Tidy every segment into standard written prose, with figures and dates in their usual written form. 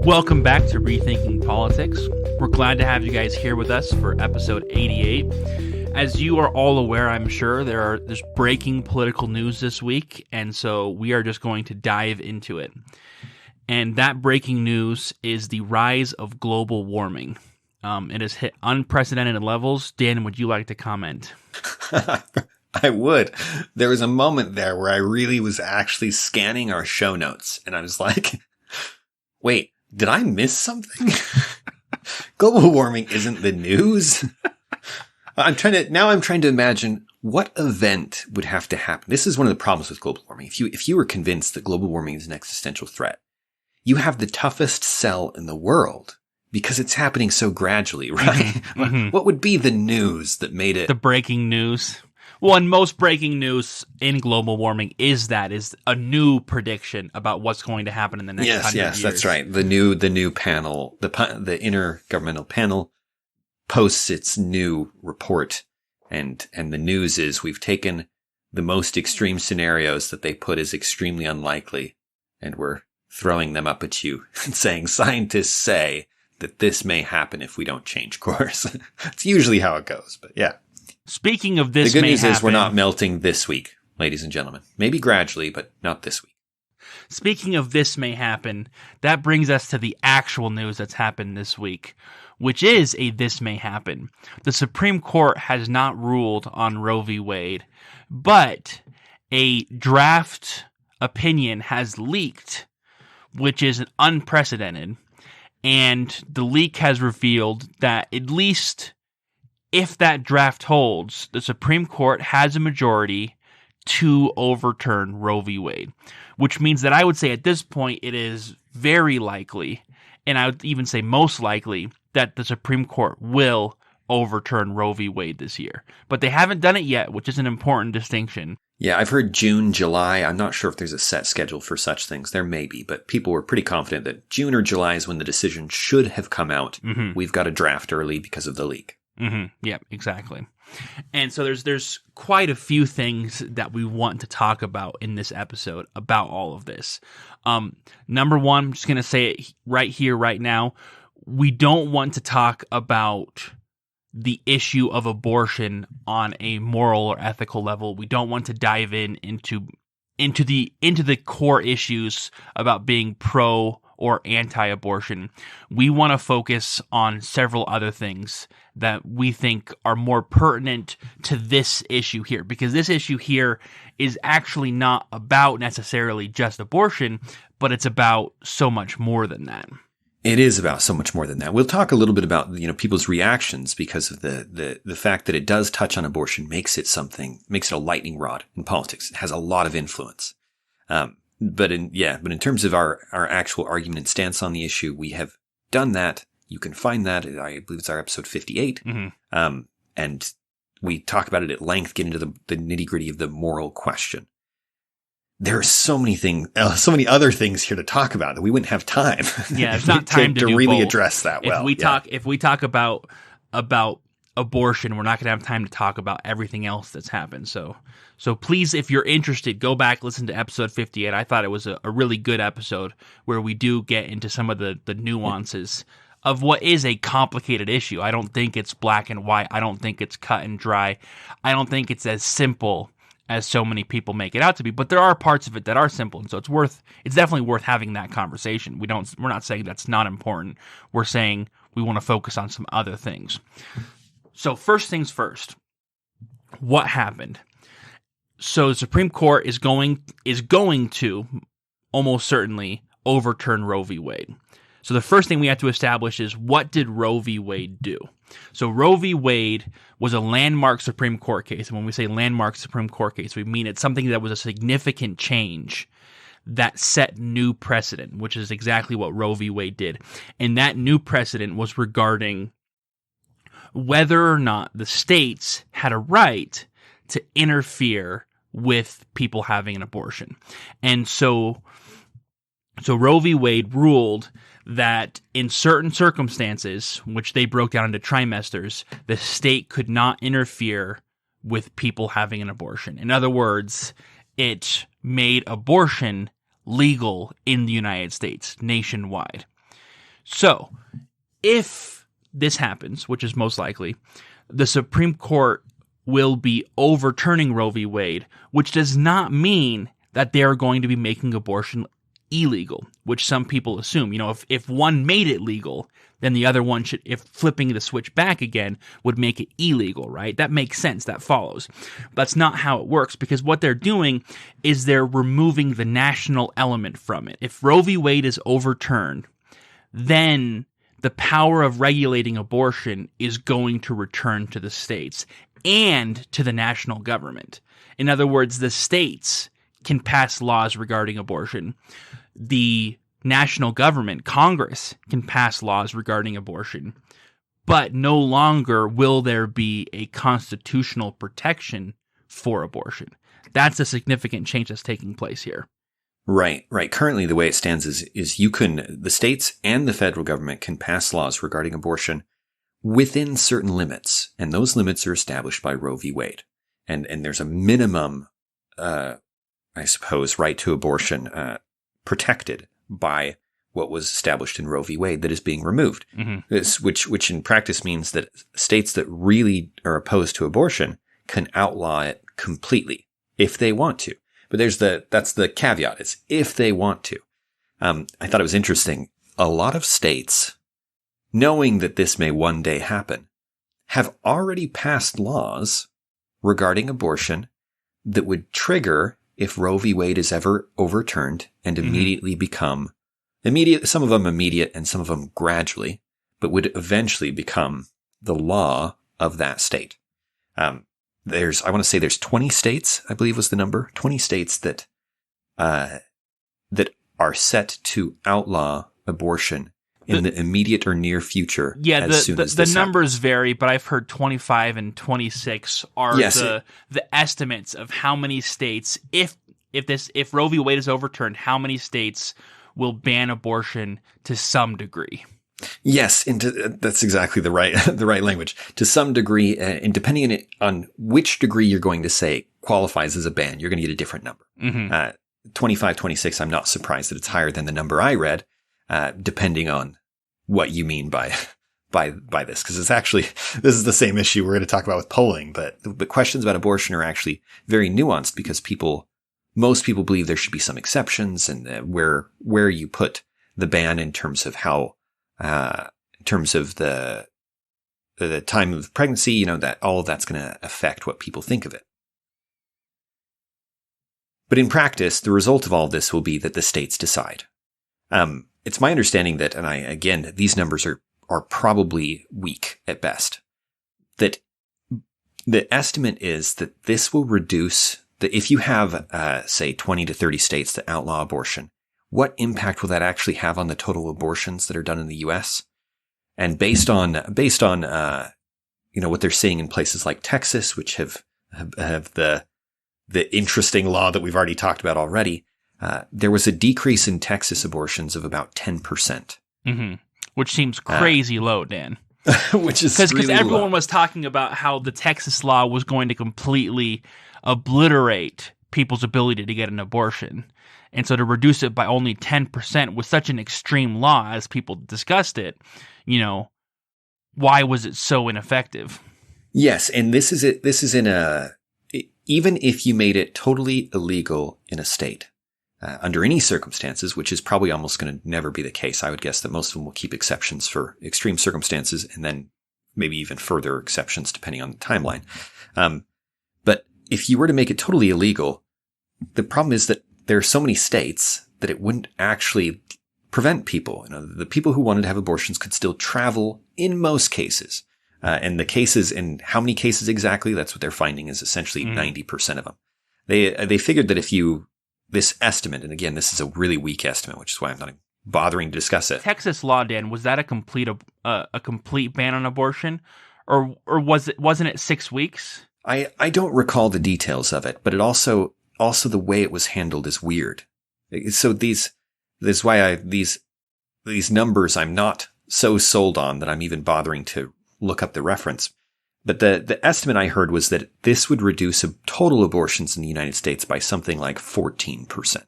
Welcome back to Rethinking Politics. We're glad to have you guys here with us for episode 88. As you are all aware, I'm sure, there's breaking political news this week, and so we are just going to dive into it. And that breaking news is the rise of global warming. It has hit unprecedented levels. Dan, would you like to comment? I would. There was a moment there where I really was actually scanning our show notes, and I was like, wait, did I miss something? Global warming isn't the news. I'm trying to imagine what event would have to happen. This is one of the problems with global warming. If you were convinced that global warming is an existential threat, you have the toughest sell in the world because it's happening so gradually, right? Mm-hmm. What would be the news that made it? The breaking news. Well, and most breaking news in global warming is a new prediction about what's going to happen in the next 100 years. Yes, that's right. The new panel, the intergovernmental panel posts its new report, and the news is we've taken the most extreme scenarios that they put as extremely unlikely, and we're throwing them up at you and saying scientists say that this may happen if we don't change course. It's usually how it goes, but yeah. Speaking of this, the good news is we're not melting this week, ladies and gentlemen. Maybe gradually, but not this week. Speaking of this may happen, that brings us to the actual news that's happened this week, which is a this may happen. The Supreme Court has not ruled on Roe v. Wade, but a draft opinion has leaked, which is unprecedented, and the leak has revealed that at least if that draft holds, the Supreme Court has a majority to overturn Roe v. Wade, which means that I would say at this point it is very likely, and I would even say most likely, that the Supreme Court will overturn Roe v. Wade this year. But they haven't done it yet, which is an important distinction. Yeah, I've heard June, July. I'm not sure if there's a set schedule for such things. There may be, but people were pretty confident that June or July is when the decision should have come out. Mm-hmm. We've got a draft early because of the leak. Mm-hmm. Yeah, exactly. And so there's quite a few things that we want to talk about in this episode about all of this. Number one, I'm just going to say it right here, right now. We don't want to talk about the issue of abortion on a moral or ethical level. We don't want to dive into the core issues about being pro or anti-abortion. We want to focus on several other things that we think are more pertinent to this issue here, because this issue here is actually not about necessarily just abortion, but it's about so much more than that. It is about so much more than that. We'll talk a little bit about, people's reactions because of the fact that it does touch on abortion makes it a lightning rod in politics. It has a lot of influence. But in terms of our actual argument and stance on the issue, we have done that. You can find that. I believe it's our episode 58. Mm-hmm. And we talk about it at length, get into the nitty gritty of the moral question. There are so many other things here to talk about that we wouldn't have time. Yeah, it's not time to really both. Address that well. If we talk about abortion, we're not going to have time to talk about everything else that's happened. So please, if you're interested, go back, listen to episode 58. I thought it was a really good episode where we do get into some of the nuances of what is a complicated issue. I don't think it's black and white. I don't think it's cut and dry. I don't think it's as simple as so many people make it out to be, but there are parts of it that are simple, and so it's definitely worth having that conversation. We're not saying that's not important. We're saying we want to focus on some other things. So first things first, what happened? So the Supreme Court is going to almost certainly overturn Roe v. Wade. So the first thing we have to establish is, what did Roe v. Wade do? So Roe v. Wade was a landmark Supreme Court case. And when we say landmark Supreme Court case, we mean it's something that was a significant change that set new precedent, which is exactly what Roe v. Wade did. And that new precedent was regarding whether or not the states had a right to interfere with people having an abortion. And so Roe v. Wade ruled that in certain circumstances, which they broke down into trimesters, the state could not interfere with people having an abortion. In other words, it made abortion legal in the United States, nationwide. So, if this happens, which is most likely, the Supreme Court will be overturning Roe v. Wade, which does not mean that they are going to be making abortion illegal, which some people assume. You know, if one made it legal, then the other one should, if flipping the switch back again, would make it illegal, right? That makes sense. That follows. That's not how it works, because what they're doing is they're removing the national element from it. If Roe v. Wade is overturned, then the power of regulating abortion is going to return to the states and to the national government. In other words, the states can pass laws regarding abortion. The national government, Congress, can pass laws regarding abortion, but no longer will there be a constitutional protection for abortion. That's a significant change that's taking place here. Right. Currently, the way it stands is the states and the federal government can pass laws regarding abortion within certain limits, and those limits are established by Roe v. Wade. And there's a minimum, I suppose, right to abortion protected by what was established in Roe v. Wade that is being removed. Mm-hmm. Which in practice means that states that really are opposed to abortion can outlaw it completely if they want to. But that's the caveat, is if they want to. I thought it was interesting. A lot of states, knowing that this may one day happen, have already passed laws regarding abortion that would trigger if Roe v. Wade is ever overturned and immediately become immediate, some of them immediate and some of them gradually, but would eventually become the law of that state. I want to say there's 20 states, I believe was the number, 20 states that are set to outlaw abortion in the immediate or near future. Yeah, the numbers vary, but I've heard 25 and 26 are the estimates of how many states, if Roe v. Wade is overturned, how many states will ban abortion to some degree. Yes, that's exactly the right language. To some degree, and depending on which degree you're going to say qualifies as a ban, you're going to get a different number. Mm-hmm. 25, 26, I'm not surprised that it's higher than the number I read, depending on what you mean by this. Because this is the same issue we're going to talk about with polling, but questions about abortion are actually very nuanced because most people believe there should be some exceptions, and where you put the ban in terms of how, in terms of the time of pregnancy, that all of that's going to affect what people think of it. But in practice, the result of all of this will be that the states decide. It's my understanding that, and these numbers are probably weak at best, that the estimate is that this will reduce that if you have, say, 20 to 30 states that outlaw abortion, what impact will that actually have on the total abortions that are done in the U.S.? And based on what they're seeing in places like Texas, which have the interesting law that we've already talked about already, there was a decrease in Texas abortions of about 10%. Mm-hmm. Which seems crazy low, Dan. Which is because everyone was talking about how the Texas law was going to completely obliterate people's ability to get an abortion. And so to reduce it by only 10% was such an extreme law, as people discussed it, why was it so ineffective? Yes, and this is it. This is even if you made it totally illegal in a state, under any circumstances, which is probably almost going to never be the case. I would guess that most of them will keep exceptions for extreme circumstances and then maybe even further exceptions depending on the timeline. But if you were to make it totally illegal, the problem is that there are so many states that it wouldn't actually prevent people. The people who wanted to have abortions could still travel in most cases. And the cases, and how many cases exactly, that's what they're finding is essentially 90% of them. They figured that this estimate, and again, this is a really weak estimate, which is why I'm not bothering to discuss it. Texas law, Dan, was that a complete ban on abortion, or wasn't it 6 weeks? I don't recall the details of it, but it also the way it was handled is weird. So this is why these numbers I'm not so sold on that I'm even bothering to look up the reference. But the estimate I heard was that this would reduce total abortions in the United States by something like 14%.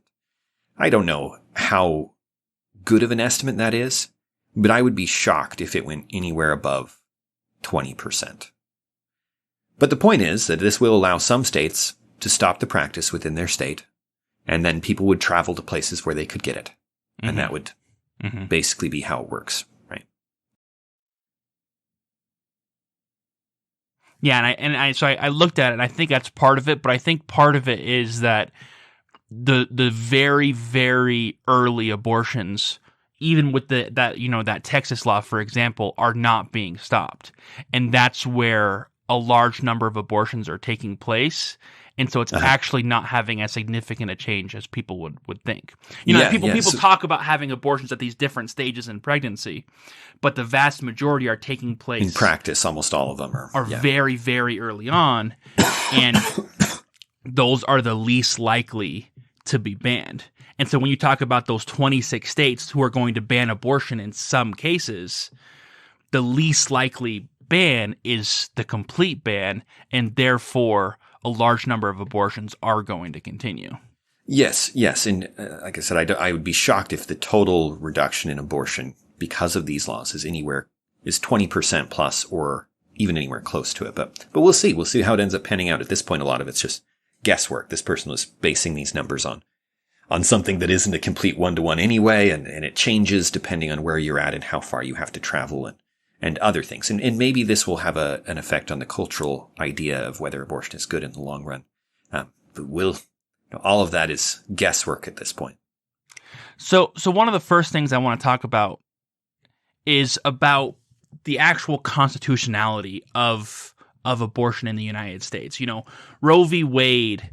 I don't know how good of an estimate that is, but I would be shocked if it went anywhere above 20%. But the point is that this will allow some states to stop the practice within their state, and then people would travel to places where they could get it. Mm-hmm. And that would basically be how it works, right? Yeah, so I looked at it, and I think that's part of it, but I think part of it is that the very, very early abortions, even with that Texas law, for example, are not being stopped. And that's where a large number of abortions are taking place. And so it's actually not having as significant a change as people would think. People talk about having abortions at these different stages in pregnancy, but the vast majority are taking place in practice. Almost all of them are very, very early on, and those are the least likely to be banned. And so when you talk about those 26 states who are going to ban abortion in some cases, the least likely ban is the complete ban, and therefore a large number of abortions are going to continue. Yes. And like I said, I would be shocked if the total reduction in abortion because of these laws is 20% plus or even anywhere close to it. But we'll see. We'll see how it ends up panning out. At this point, a lot of it's just guesswork. This person was basing these numbers on something that isn't a complete one-to-one anyway, and it changes depending on where you're at and how far you have to travel and other things. And maybe this will have an effect on the cultural idea of whether abortion is good in the long run. But all of that is guesswork at this point. So one of the first things I want to talk about is about the actual constitutionality of abortion in the United States. Roe v. Wade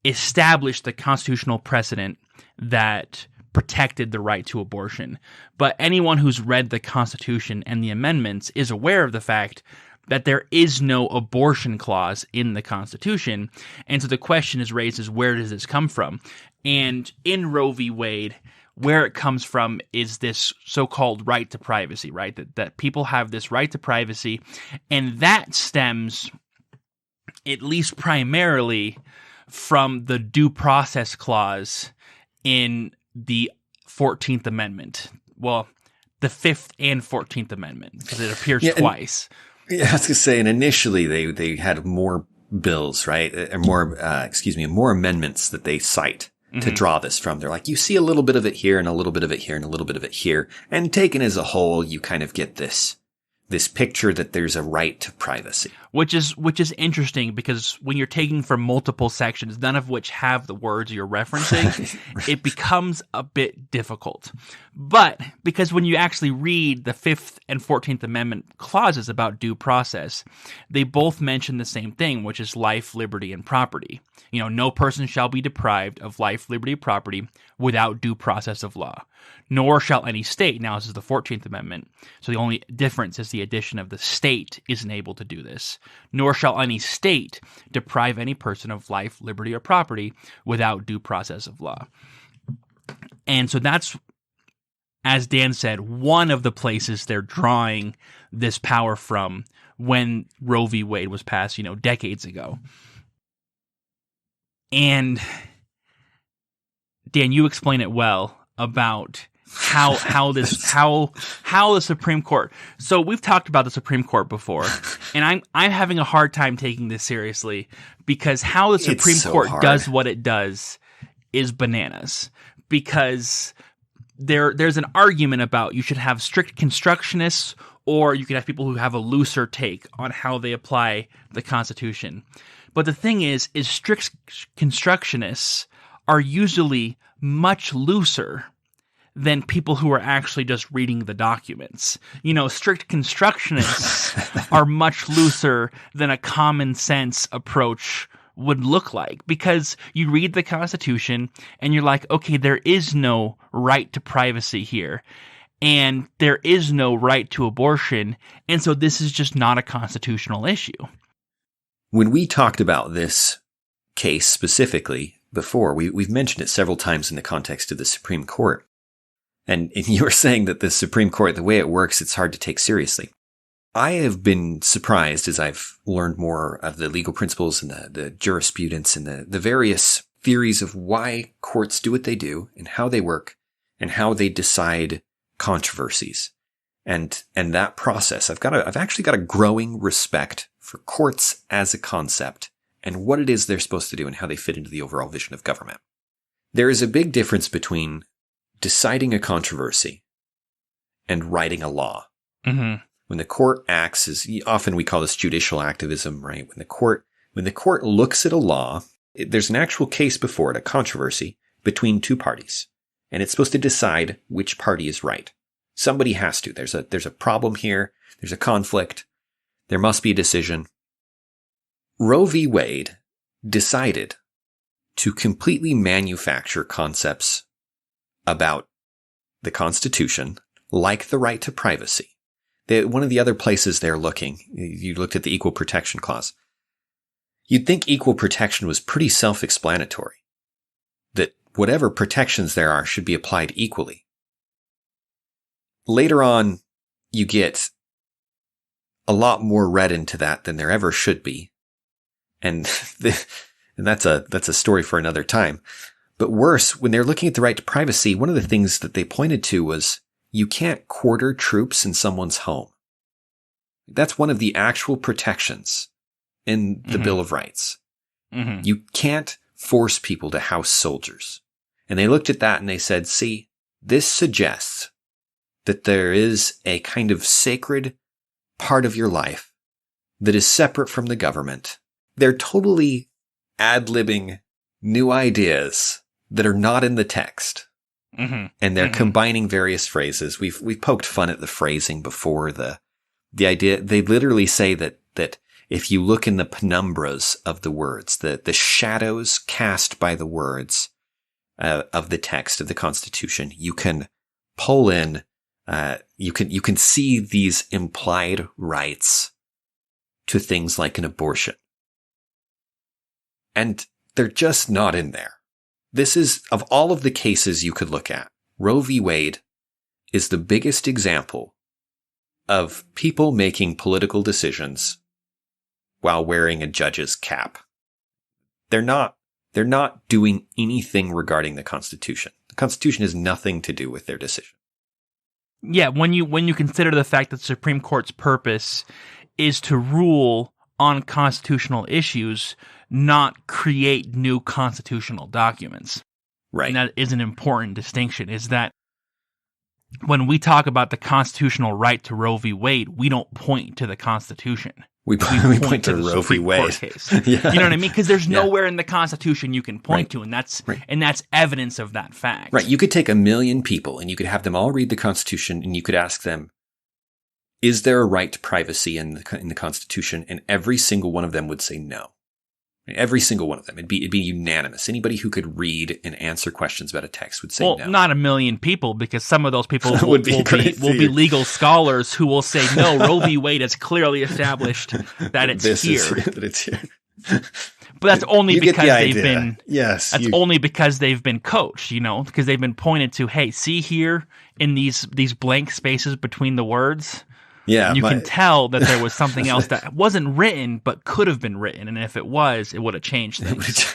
established the constitutional precedent that protected the right to abortion. But anyone who's read the Constitution and the amendments is aware of the fact that there is no abortion clause in the Constitution. And so the question is raised is, where does this come from? And in Roe v. Wade, where it comes from is this so-called right to privacy, right? That people have this right to privacy, and that stems, at least primarily, from the due process clause in the 14th Amendment. Well, the 5th and 14th Amendment, because it appears twice. I was going to say, and initially they had more bills, right? Or more amendments that they cite to draw this from. They're like, you see a little bit of it here and a little bit of it here and a little bit of it here. And taken as a whole, you kind of get this picture that there's a right to privacy. Which is interesting, because when you're taking from multiple sections, none of which have the words you're referencing, it becomes a bit difficult. But because when you actually read the 5th and 14th Amendment clauses about due process, they both mention the same thing, which is life, liberty, and property. No person shall be deprived of life, liberty, and property without due process of law. Nor shall any state, now this is the 14th Amendment, so the only difference is the addition of the state isn't able to do this. Nor shall any state deprive any person of life, liberty, or property without due process of law. And so that's, as Dan said, one of the places they're drawing this power from when Roe v. Wade was passed, decades ago. And Dan, you explain it well about how the Supreme Court. So we've talked about the Supreme Court before, and I'm having a hard time taking this seriously, because how the Supreme Court does what it does is bananas. Because there's an argument about you should have strict constructionists, or you can have people who have a looser take on how they apply the Constitution. But the thing is strict constructionists are usually much looser than people who are actually just reading the documents. Strict constructionists are much looser than a common sense approach would look like, because you read the Constitution and you're like, okay, there is no right to privacy here, and there is no right to abortion, and so this is just not a constitutional issue. When we talked about this case specifically before, we've mentioned it several times in the context of the Supreme Court. And you were saying that the Supreme Court, the way it works, it's hard to take seriously. I have been surprised as I've learned more of the legal principles and the jurisprudence and the various theories of why courts do what they do and how they work and how they decide controversies. And that process, I've actually got a growing respect for courts as a concept and what it is they're supposed to do and how they fit into the overall vision of government. There is a big difference between deciding a controversy and writing a law. Mm-hmm. When the court acts as, often we call this judicial activism, right? When the court looks at a law, there's an actual case before it, a controversy between two parties, and it's supposed to decide which party is right. Somebody has to. There's a problem here. There's a conflict. There must be a decision. Roe v. Wade decided to completely manufacture concepts about the Constitution, like the right to privacy. One of the other places they're looking, you looked at the Equal Protection Clause. You'd think equal protection was pretty self-explanatory, that whatever protections there are should be applied equally. Later on, you get a lot more read into that than there ever should be. And that's a story for another time. But worse, when they're looking at the right to privacy, one of the things that they pointed to was you can't quarter troops in someone's home. That's one of the actual protections in the Bill of Rights. Mm-hmm. You can't force people to house soldiers. And they looked at that and they said, see, this suggests that there is a kind of sacred part of your life that is separate from the government. They're totally ad-libbing new ideas that are not in the text. Mm-hmm. And they're combining various phrases. We've poked fun at the phrasing before. The idea, they literally say that if you look in the penumbras of the words, the shadows cast by the words of the text of the Constitution, you can pull in, you can see these implied rights to things like an abortion. And they're just not in there. This is, of all of the cases you could look at, Roe v. Wade is the biggest example of people making political decisions while wearing a judge's cap. They're not doing anything regarding the Constitution. The Constitution has nothing to do with their decision. Yeah, when you consider the fact that the Supreme Court's purpose is to rule on constitutional issues, not create new constitutional documents. Right. And that is an important distinction, is that when we talk about the constitutional right to Roe v. Wade, we don't point to the Constitution. We point to Roe v. Wade. Case. Yeah. You know what I mean? Because there's nowhere in the Constitution you can point to, and that's evidence of that fact. Right. You could take 1 million people and you could have them all read the Constitution, and you could ask them, is there a right to privacy in the Constitution? And every single one of them would say no. Every single one of them. It'd be unanimous. Anybody who could read and answer questions about a text would say no. Well, not 1 million people, because some of those people will be legal scholars who will say, no, Roe v. Wade has clearly established that it's here. That it's here. But that's only because they've been only because they've been coached, because they've been pointed to, hey, see here in these blank spaces between the words. Yeah, you can tell that there was something else that wasn't written but could have been written, and if it was, it would have changed things.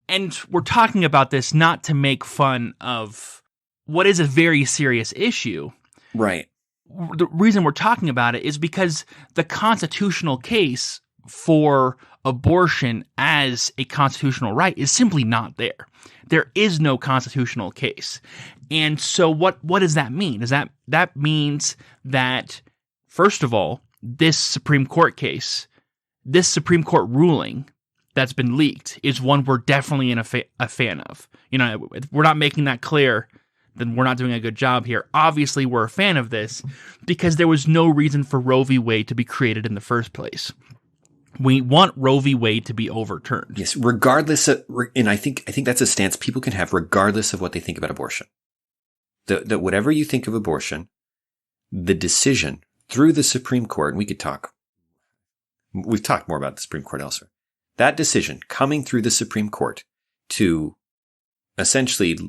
And we're talking about this not to make fun of what is a very serious issue. Right. The reason we're talking about it is because the constitutional case for abortion as a constitutional right is simply not there. There is no constitutional case. And so what does that mean? That means that, first of all, this Supreme Court case, this Supreme Court ruling that's been leaked is one we're definitely a fan of. If we're not making that clear, then we're not doing a good job here. Obviously, we're a fan of this because there was no reason for Roe v. Wade to be created in the first place. We want Roe v. Wade to be overturned. Yes, regardless of, and I think that's a stance people can have regardless of what they think about abortion. That whatever you think of abortion, the decision through the Supreme Court, and we've talked more about the Supreme Court elsewhere, that decision coming through the Supreme Court to essentially,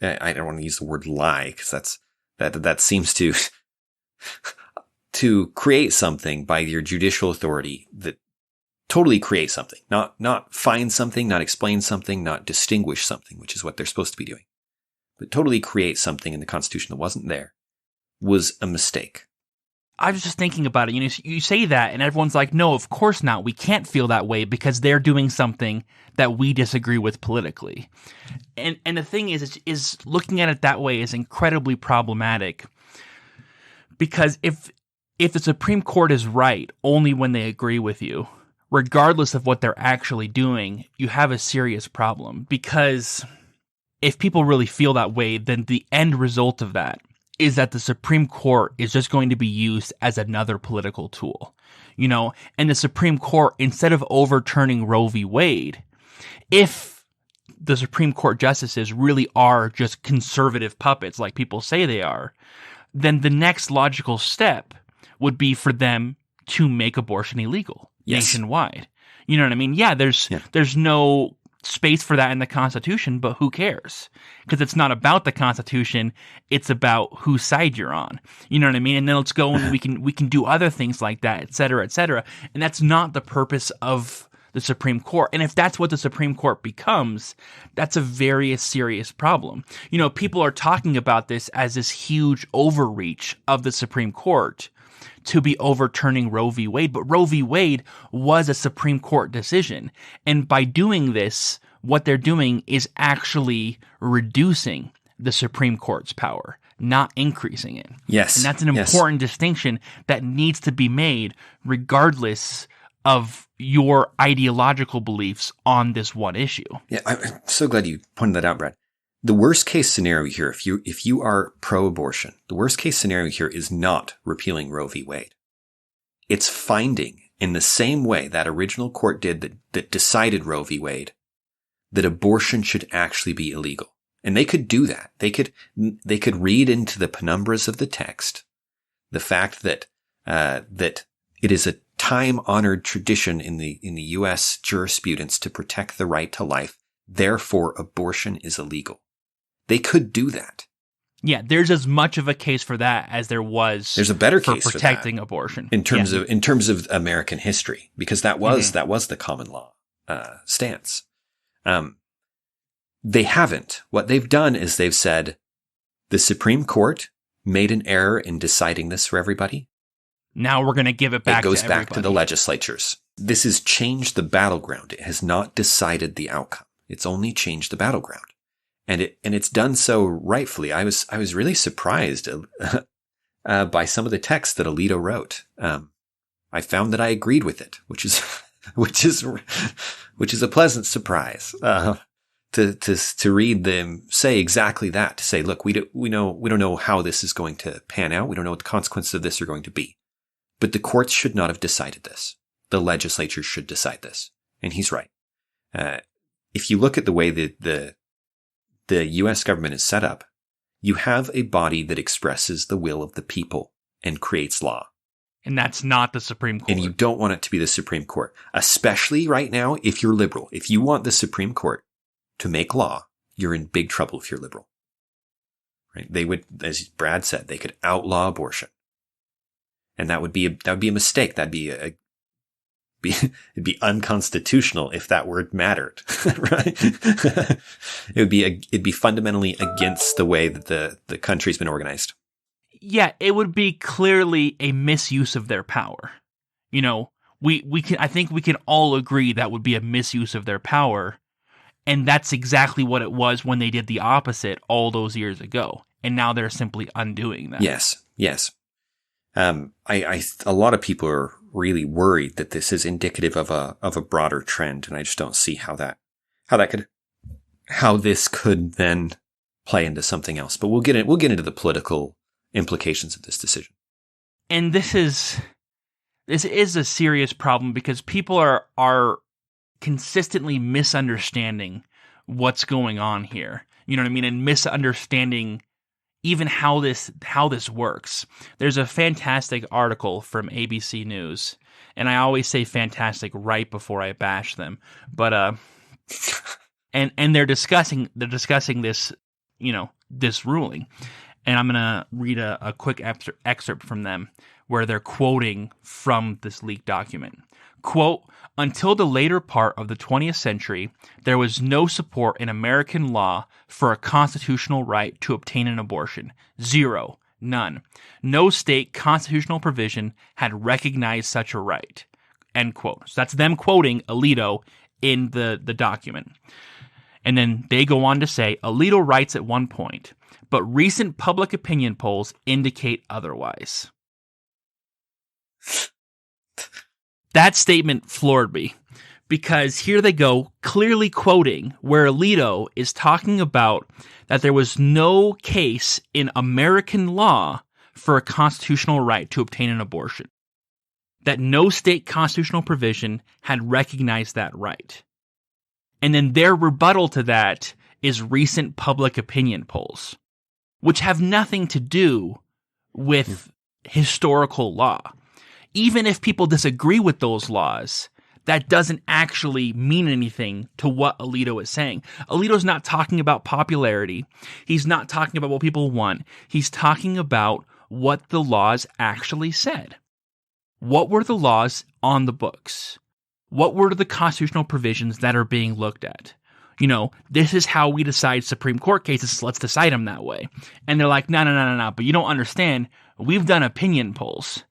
I don't want to use the word lie, because that seems to create something by your judicial authority that totally create something, not find something, not explain something, not distinguish something, which is what they're supposed to be doing. but totally create something in the Constitution that wasn't there was a mistake. I was just thinking about it. You say that, and everyone's like, no, of course not. We can't feel that way because they're doing something that we disagree with politically. And the thing is looking at it that way is incredibly problematic, because if the Supreme Court is right only when they agree with you, regardless of what they're actually doing, you have a serious problem. Because if people really feel that way, then the end result of that is that the Supreme Court is just going to be used as another political tool, and the Supreme Court, instead of overturning Roe v. Wade, if the Supreme Court justices really are just conservative puppets like people say they are, then the next logical step would be for them to make abortion illegal nationwide. You know what I mean? Yeah, there's no space for that in the Constitution, but who cares? Because it's not about the Constitution, it's about whose side you're on. You know what I mean? And then let's go and we can do other things like that, et cetera, et cetera. And that's not the purpose of the Supreme Court. And if that's what the Supreme Court becomes, that's a very serious problem. People are talking about this as this huge overreach of the Supreme Court to be overturning Roe v. Wade, but Roe v. Wade was a Supreme Court decision. And by doing this, what they're doing is actually reducing the Supreme Court's power, not increasing it. Yes. And that's an important distinction that needs to be made regardless of your ideological beliefs on this one issue. Yeah, I'm so glad you pointed that out, Brad. The worst case scenario here, if you are pro-abortion, the worst case scenario here is not repealing Roe v. Wade. It's finding, in the same way that original court did that decided Roe v. Wade, that abortion should actually be illegal. And they could do that. They could read into the penumbras of the text the fact that it is a time-honored tradition in the U.S. jurisprudence to protect the right to life. Therefore, abortion is illegal. They could do that. Yeah, there's as much of a case for that as there was. There's a better for case protecting for that abortion in terms of American history, because that was the common law stance. They haven't. What they've done is they've said the Supreme Court made an error in deciding this for everybody. Now we're going to give it back. It goes back to the legislatures. This has changed the battleground. It has not decided the outcome. It's only changed the battleground. And it's done so rightfully. I was really surprised by some of the text that Alito wrote. I found that I agreed with it, which is a pleasant surprise. To read them say exactly that. To say, look, we don't know how this is going to pan out. We don't know what the consequences of this are going to be. But the courts should not have decided this. The legislature should decide this, and he's right. If you look at the way that the U.S. government is set up, you have a body that expresses the will of the people and creates law. And that's not the Supreme Court. And you don't want it to be the Supreme Court, especially right now if you're liberal. If you want the Supreme Court to make law, you're in big trouble if you're liberal. Right? They would, as Brad said, they could outlaw abortion. And that would be a mistake. It'd be unconstitutional if that word mattered, right? It'd be fundamentally against the way that the country's been organized. Yeah, it would be clearly a misuse of their power. I think we can all agree that would be a misuse of their power, and that's exactly what it was when they did the opposite all those years ago. And now they're simply undoing that. Yes. A lot of people are really worried that this is indicative of a broader trend, and I just don't see how this could then play into something else. But we'll get into the political implications of this decision. And this is a serious problem because people are consistently misunderstanding what's going on here. You know what I mean? And misunderstanding even how this works. There's a fantastic article from ABC News, and I always say fantastic right before I bash them. But and they're discussing this, this ruling. And I'm gonna read a quick excerpt from them where they're quoting from this leaked document. Quote, Until the later part of the 20th century, there was no support in American law for a constitutional right to obtain an abortion. Zero. None. No state constitutional provision had recognized such a right. End quote. So that's them quoting Alito in the document. And then they go on to say, Alito writes at one point, but recent public opinion polls indicate otherwise. That statement floored me, because here they go, clearly quoting where Alito is talking about that there was no case in American law for a constitutional right to obtain an abortion. That no state constitutional provision had recognized that right. And then their rebuttal to that is recent public opinion polls, which have nothing to do with historical law. Even if people disagree with those laws, that doesn't actually mean anything to what Alito is saying. Alito's not talking about popularity. He's not talking about what people want. He's talking about what the laws actually said. What were the laws on the books? What were the constitutional provisions that are being looked at? You know, this is how we decide Supreme Court cases, so let's decide them that way. And they're like, no, but you don't understand. We've done opinion polls.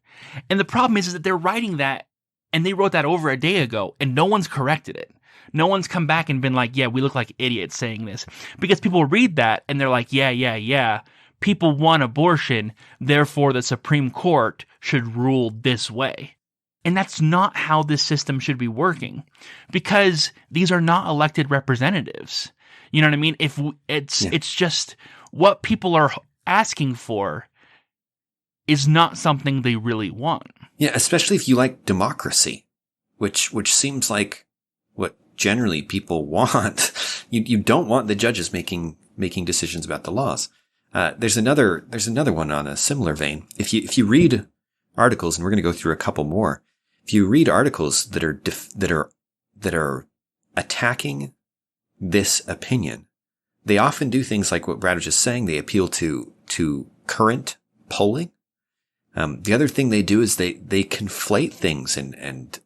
And the problem is that they're writing that, and they wrote that over a day ago, and no one's corrected it. No one's come back and been like, yeah, we look like idiots saying this. Because people read that, and they're like, yeah, people want abortion, therefore the Supreme Court should rule this way. And that's not how this system should be working, because these are not elected representatives. You know what I mean? It's just what people are asking for is not something they really want. Yeah, especially if you like democracy, which seems like what generally people want. You don't want the judges making decisions about the laws. There's another one on a similar vein. If you read articles, and we're going to go through a couple more, if you read articles that are attacking this opinion, they often do things like what Brad was just saying. They appeal to current polling. The other thing they do is they conflate things and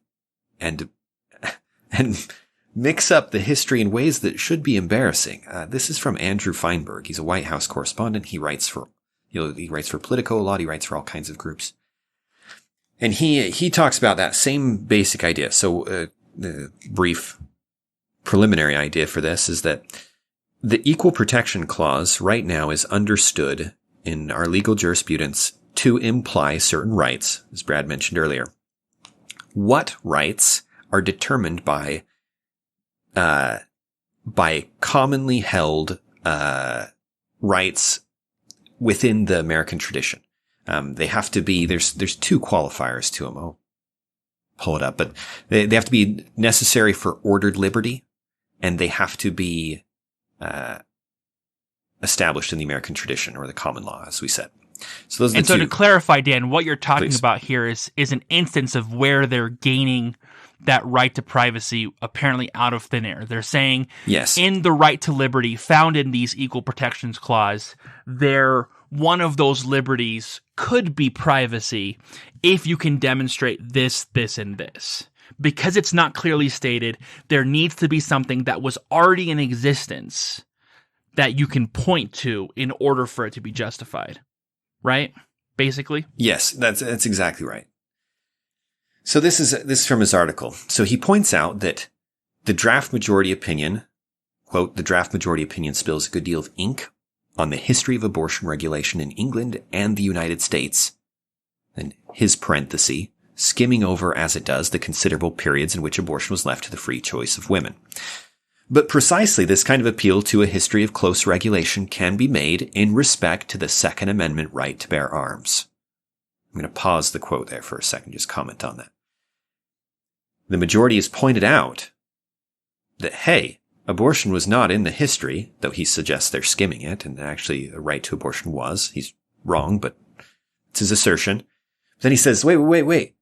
mix up the history in ways that should be embarrassing. This is from Andrew Feinberg. He's a White House correspondent. He writes for Politico a lot. He writes for all kinds of groups. And he talks about that same basic idea. So, the brief preliminary idea for this is that the Equal Protection Clause right now is understood in our legal jurisprudence to imply certain rights, as Brad mentioned earlier. What rights are determined by commonly held rights within the American tradition? They have to be, there's two qualifiers to them. I'll pull it up, but they have to be necessary for ordered liberty, and they have to be established in the American tradition or the common law, as we said. So those are the two. To clarify, Dan, what you're talking about here is an instance of where they're gaining that right to privacy apparently out of thin air. They're saying, yes, in the right to liberty found in these Equal Protections Clause, one of those liberties could be privacy if you can demonstrate this, this, and this. Because it's not clearly stated, there needs to be something that was already in existence that you can point to in order for it to be justified. Right? Basically? Yes, that's exactly right. So this is from his article. So he points out that the draft majority opinion, quote, the draft majority opinion spills a good deal of ink on the history of abortion regulation in England and the United States. And his parenthesis, skimming over as it does the considerable periods in which abortion was left to the free choice of women. But precisely this kind of appeal to a history of close regulation can be made in respect to the Second Amendment right to bear arms. I'm going to pause the quote there for a second, just comment on that. The majority has pointed out that, hey, abortion was not in the history, though he suggests they're skimming it, and actually a right to abortion was. He's wrong, but it's his assertion. Then he says, wait.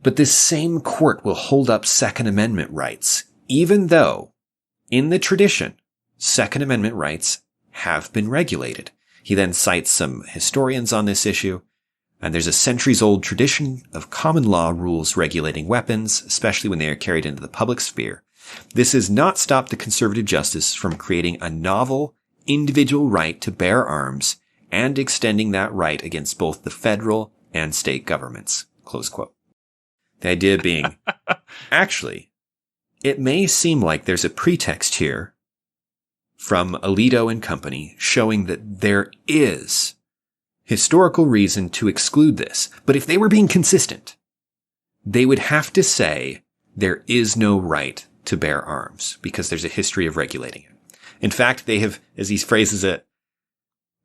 But this same court will hold up Second Amendment rights, even though in the tradition, Second Amendment rights have been regulated. He then cites some historians on this issue. And there's a centuries-old tradition of common law rules regulating weapons, especially when they are carried into the public sphere. This has not stopped the conservative justice from creating a novel, individual right to bear arms and extending that right against both the federal and state governments. Close quote. The idea being, actually, it may seem like there's a pretext here from Alito and company showing that there is historical reason to exclude this. But if they were being consistent, they would have to say there is no right to bear arms because there's a history of regulating it. In fact, they have, as he phrases it,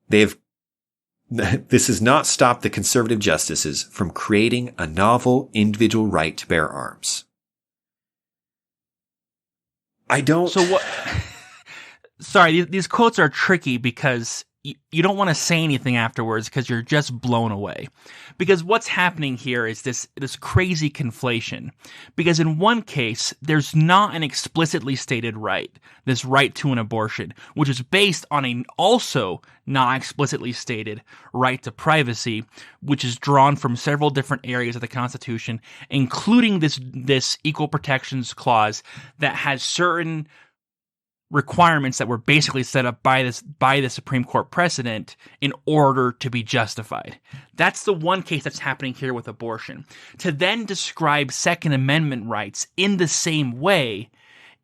this has not stopped the conservative justices from creating a novel individual right to bear arms. So what? Sorry, these quotes are tricky because you don't want to say anything afterwards because you're just blown away. Because what's happening here is this crazy conflation. Because in one case, there's not an explicitly stated right, this right to an abortion, which is based on a also not explicitly stated right to privacy, which is drawn from several different areas of the Constitution, including this Equal Protections Clause that has certain requirements that were basically set up by the Supreme Court precedent in order to be justified. That's the one case that's happening here with abortion. To then describe Second Amendment rights in the same way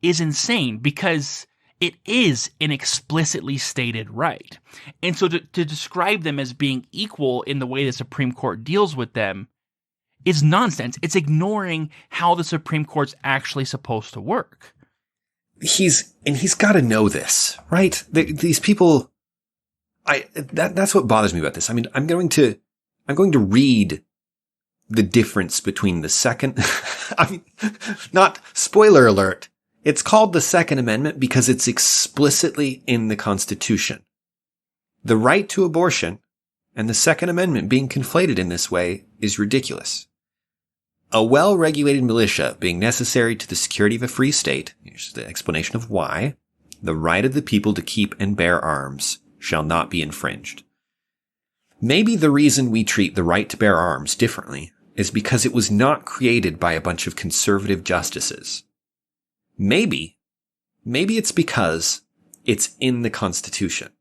is insane because it is an explicitly stated right. And so to describe them as being equal in the way the Supreme Court deals with them is nonsense. It's ignoring how the Supreme Court's actually supposed to work. He's got to know this, right? These people, that's what bothers me about this. I mean, I'm going to read the difference between the second, not spoiler alert. It's called the Second Amendment because it's explicitly in the Constitution. The right to abortion and the Second Amendment being conflated in this way is ridiculous. A well-regulated militia being necessary to the security of a free state, here's the explanation of why, the right of the people to keep and bear arms shall not be infringed. Maybe the reason we treat the right to bear arms differently is because it was not created by a bunch of conservative justices. Maybe it's because it's in the Constitution.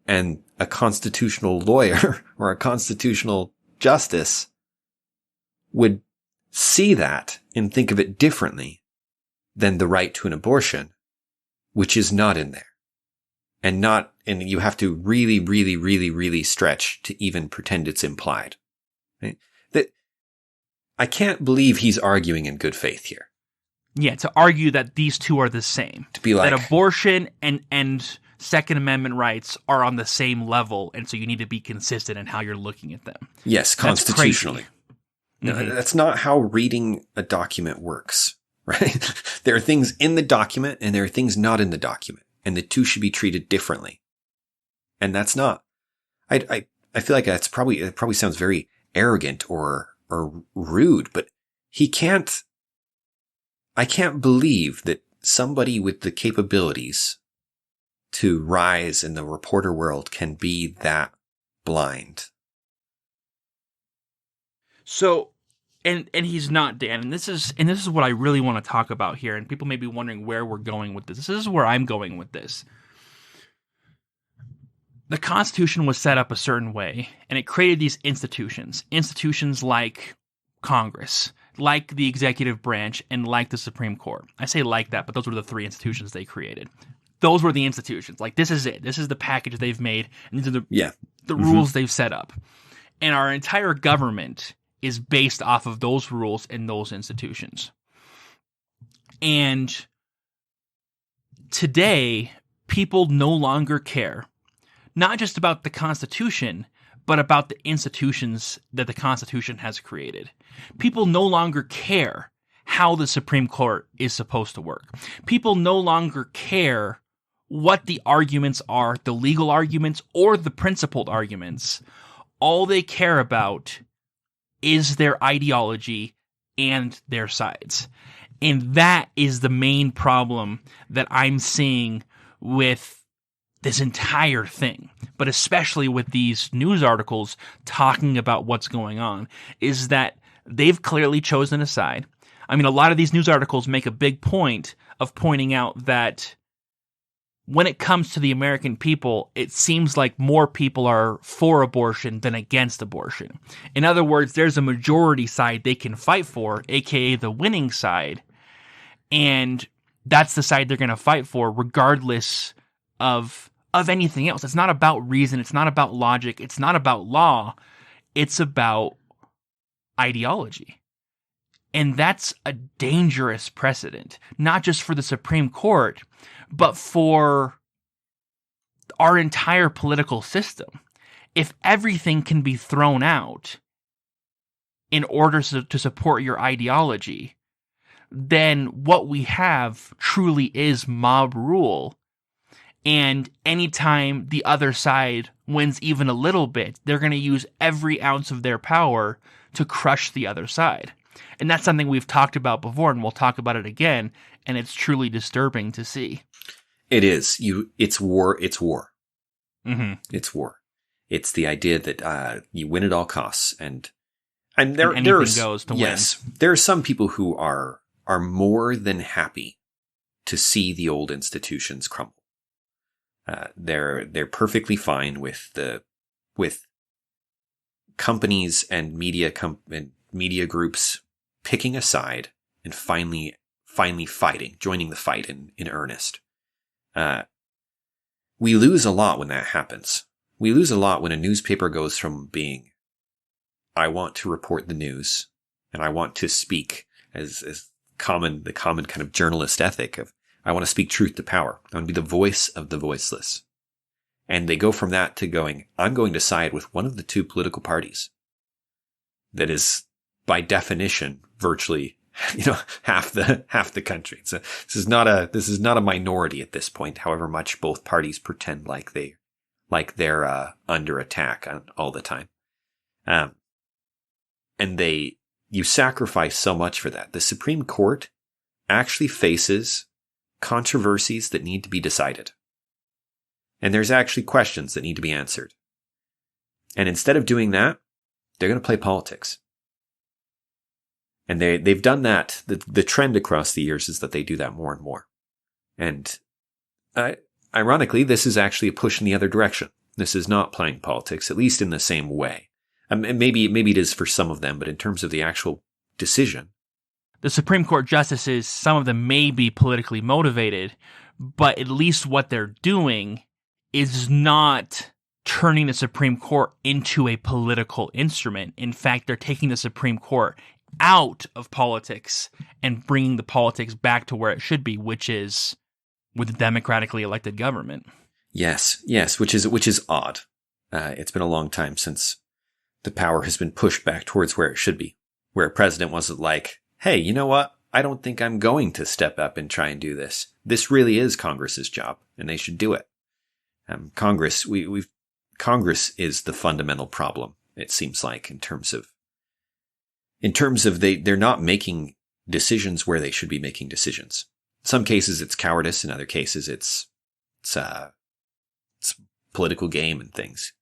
And a constitutional lawyer or a constitutional justice would see that and think of it differently than the right to an abortion, which is not in there. And you have to really, really, really, really stretch to even pretend it's implied. Right? That I can't believe he's arguing in good faith here. Yeah, to argue that these two are the same. To be like, that abortion and Second Amendment rights are on the same level, and so you need to be consistent in how you're looking at them. Yes, constitutionally. No, that's not how reading a document works, right? There are things in the document and there are things not in the document, and the two should be treated differently. And that's not. I feel like it probably sounds very arrogant or rude, but I can't believe that somebody with the capabilities to rise in the reporter world can be that blind. So, and he's not, Dan, and this is what I really want to talk about here, and people may be wondering where we're going with this. This is where I'm going with this. The Constitution was set up a certain way, and it created these institutions like Congress, like the executive branch, and like the Supreme Court. I say like that, but those were the three institutions they created. Those were the institutions. Like, this is it. This is the package they've made, and these are the rules they've set up. And our entire government is based off of those rules and those institutions. And today, people no longer care, not just about the Constitution, but about the institutions that the Constitution has created. People no longer care how the Supreme Court is supposed to work. People no longer care what the arguments are, the legal arguments or the principled arguments. All they care about is their ideology and their sides. And that is the main problem that I'm seeing with this entire thing, but especially with these news articles talking about what's going on, is that they've clearly chosen a side. I mean, a lot of these news articles make a big point of pointing out that when it comes to the American people, it seems like more people are for abortion than against abortion. In other words, there's a majority side they can fight for, aka the winning side, and that's the side they're going to fight for regardless of anything else. It's not about reason, it's not about logic, it's not about law, it's about ideology. And that's a dangerous precedent, not just for the Supreme Court, but for our entire political system. If everything can be thrown out in order to support your ideology, then what we have truly is mob rule. And anytime the other side wins even a little bit, they're going to use every ounce of their power to crush the other side. And that's something we've talked about before, and we'll talk about it again, and it's truly disturbing to see. It is. It's war. It's war. Mm-hmm. It's war. It's the idea that you win at all costs, and anything goes to win. There are some people who are more than happy to see the old institutions crumble. They're perfectly fine with companies and media groups picking a side and finally fighting, joining the fight in earnest. We lose a lot when that happens. We lose a lot when a newspaper goes from being, I want to report the news and I want to speak as the common kind of journalist ethic of, I want to speak truth to power. I want to be the voice of the voiceless. And they go from that to going, I'm going to side with one of the two political parties that is, by definition, virtually, half the country. So this is not a minority at this point, however much both parties pretend like they're under attack all the time. And you sacrifice so much for that. The Supreme Court actually faces controversies that need to be decided. And there's actually questions that need to be answered. And instead of doing that, they're going to play politics. And they've done that. The trend across the years is that they do that more and more. And ironically, this is actually a push in the other direction. This is not playing politics, at least in the same way. And maybe it is for some of them, but in terms of the actual decision, the Supreme Court justices, some of them may be politically motivated, but at least what they're doing is not turning the Supreme Court into a political instrument. In fact, they're taking the Supreme Court out of politics and bringing the politics back to where it should be, which is with a democratically elected government. Yes, which is odd. It's been a long time since the power has been pushed back towards where it should be, where a president wasn't like, hey, you know what? I don't think I'm going to step up and try and do this. This really is Congress's job, and they should do it. Congress is the fundamental problem, it seems like, in terms of they're not making decisions where they should be making decisions. In some cases, it's cowardice. In other cases, it's political game and things.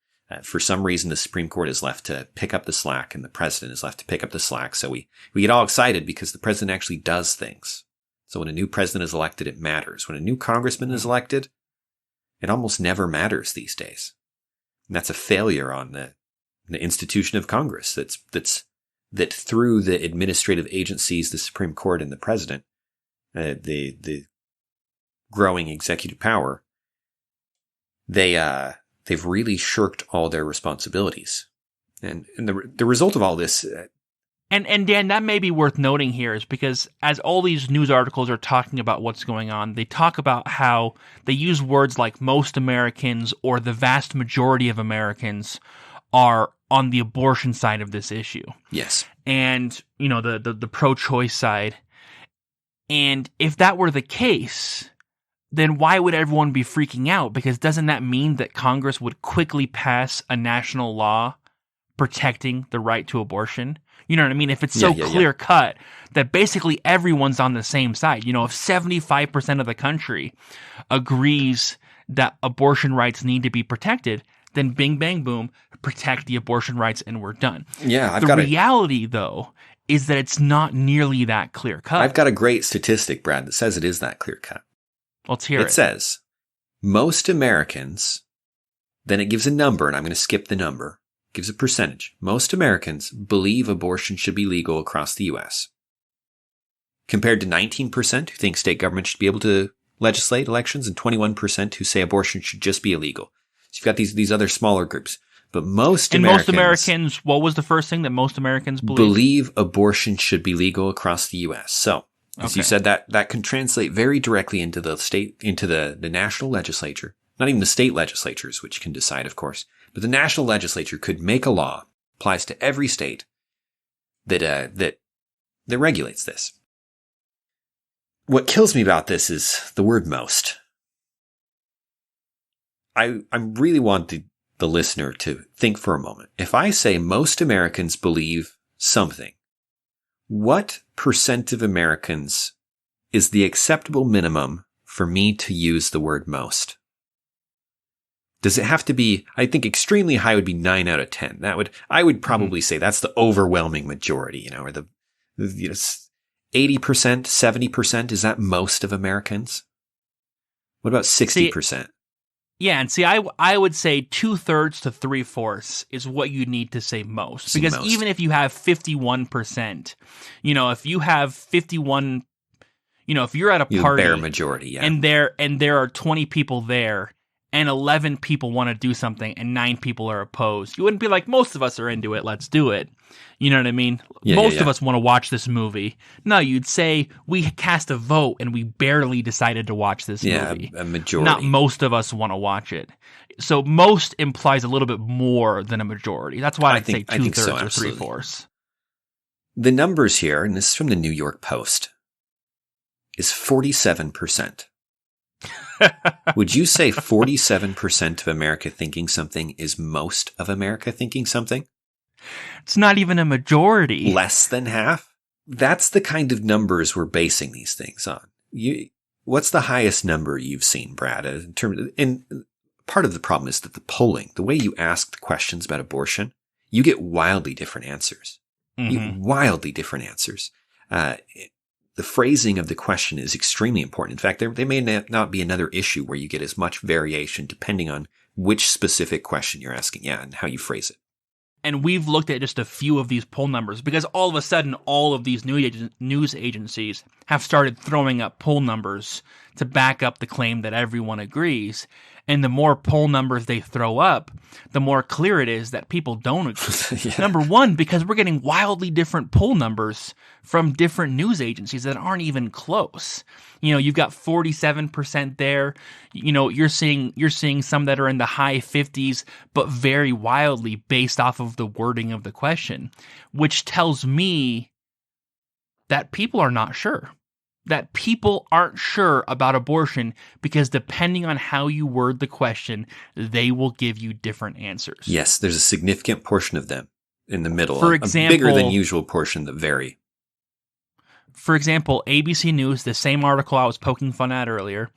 For some reason, the Supreme Court is left to pick up the slack and the president is left to pick up the slack. So we get all excited because the president actually does things. So when a new president is elected, it matters. When a new congressman is elected, it almost never matters these days. And that's a failure on the institution of Congress. That through the administrative agencies, the Supreme Court and the president, the growing executive power, they've really shirked all their responsibilities. And the result of all this... And Dan, that may be worth noting here is because as all these news articles are talking about what's going on, they talk about how they use words like most Americans or the vast majority of Americans are on the abortion side of this issue. Yes. And, the pro-choice side. And if that were the case, then why would everyone be freaking out? Because doesn't that mean that Congress would quickly pass a national law protecting the right to abortion? You know what I mean? If it's so clear cut that basically everyone's on the same side, if 75% of the country agrees that abortion rights need to be protected, then bing, bang, boom, protect the abortion rights and we're done. Yeah, The reality, though, is that it's not nearly that clear cut. I've got a great statistic, Brad, that says it is that clear cut. Let's hear it. It says, most Americans, then it gives a number, and I'm going to skip the number, gives a percentage. Most Americans believe abortion should be legal across the U.S., compared to 19% who think state government should be able to legislate elections and 21% who say abortion should just be illegal. So you've got these other smaller groups. But most Americans, what was the first thing that most Americans believe? Believe abortion should be legal across the U.S. So, as you said, that can translate very directly into the national legislature. Not even the state legislatures, which can decide, of course, but the national legislature could make a law, applies to every state, that regulates this. What kills me about this is the word most. I really want the listener to think for a moment. If I say most Americans believe something, what percent of Americans is the acceptable minimum for me to use the word most? Does it have to be, I think extremely high would be 9 out of 10. I would probably say that's the overwhelming majority, or the 80%, 70%, is that most of Americans? What about 60%? Yeah, and see, I would say 2/3 to 3/4 is what you need to say most. Because even if you have 51%, if you have 51, if you're at a party, bare majority, yeah, and there are 20 people there, and 11 people want to do something, and 9 people are opposed, you wouldn't be like, most of us are into it, let's do it. You know what I mean? Most of us want to watch this movie. No, you'd say we cast a vote and we barely decided to watch this movie. Yeah, a majority. Not most of us want to watch it. So most implies a little bit more than a majority. That's why I'd say 2/3 or 3/4. The numbers here, and this is from the New York Post, is 47%. Would you say 47% of America thinking something is most of America thinking something? It's not even a majority. Less than half? That's the kind of numbers we're basing these things on. What's the highest number you've seen, Brad? And part of the problem is that the polling, the way you ask the questions about abortion, you get wildly different answers. Mm-hmm. You get wildly different answers. The phrasing of the question is extremely important. In fact, there may not be another issue where you get as much variation depending on which specific question you're asking, and how you phrase it. And we've looked at just a few of these poll numbers because all of a sudden, all of these news agencies have started throwing up poll numbers to back up the claim that everyone agrees. And the more poll numbers they throw up, the more clear it is that people don't agree. Yeah. Number one, because we're getting wildly different poll numbers from different news agencies that aren't even close. You've got 47% there. You're seeing some that are in the high 50s, but very wildly based off of the wording of the question, which tells me that people are not sure. That people aren't sure about abortion because depending on how you word the question, they will give you different answers. Yes, there's a significant portion of them in the middle. For example, a bigger than usual portion that vary. For example, ABC News, the same article I was poking fun at earlier.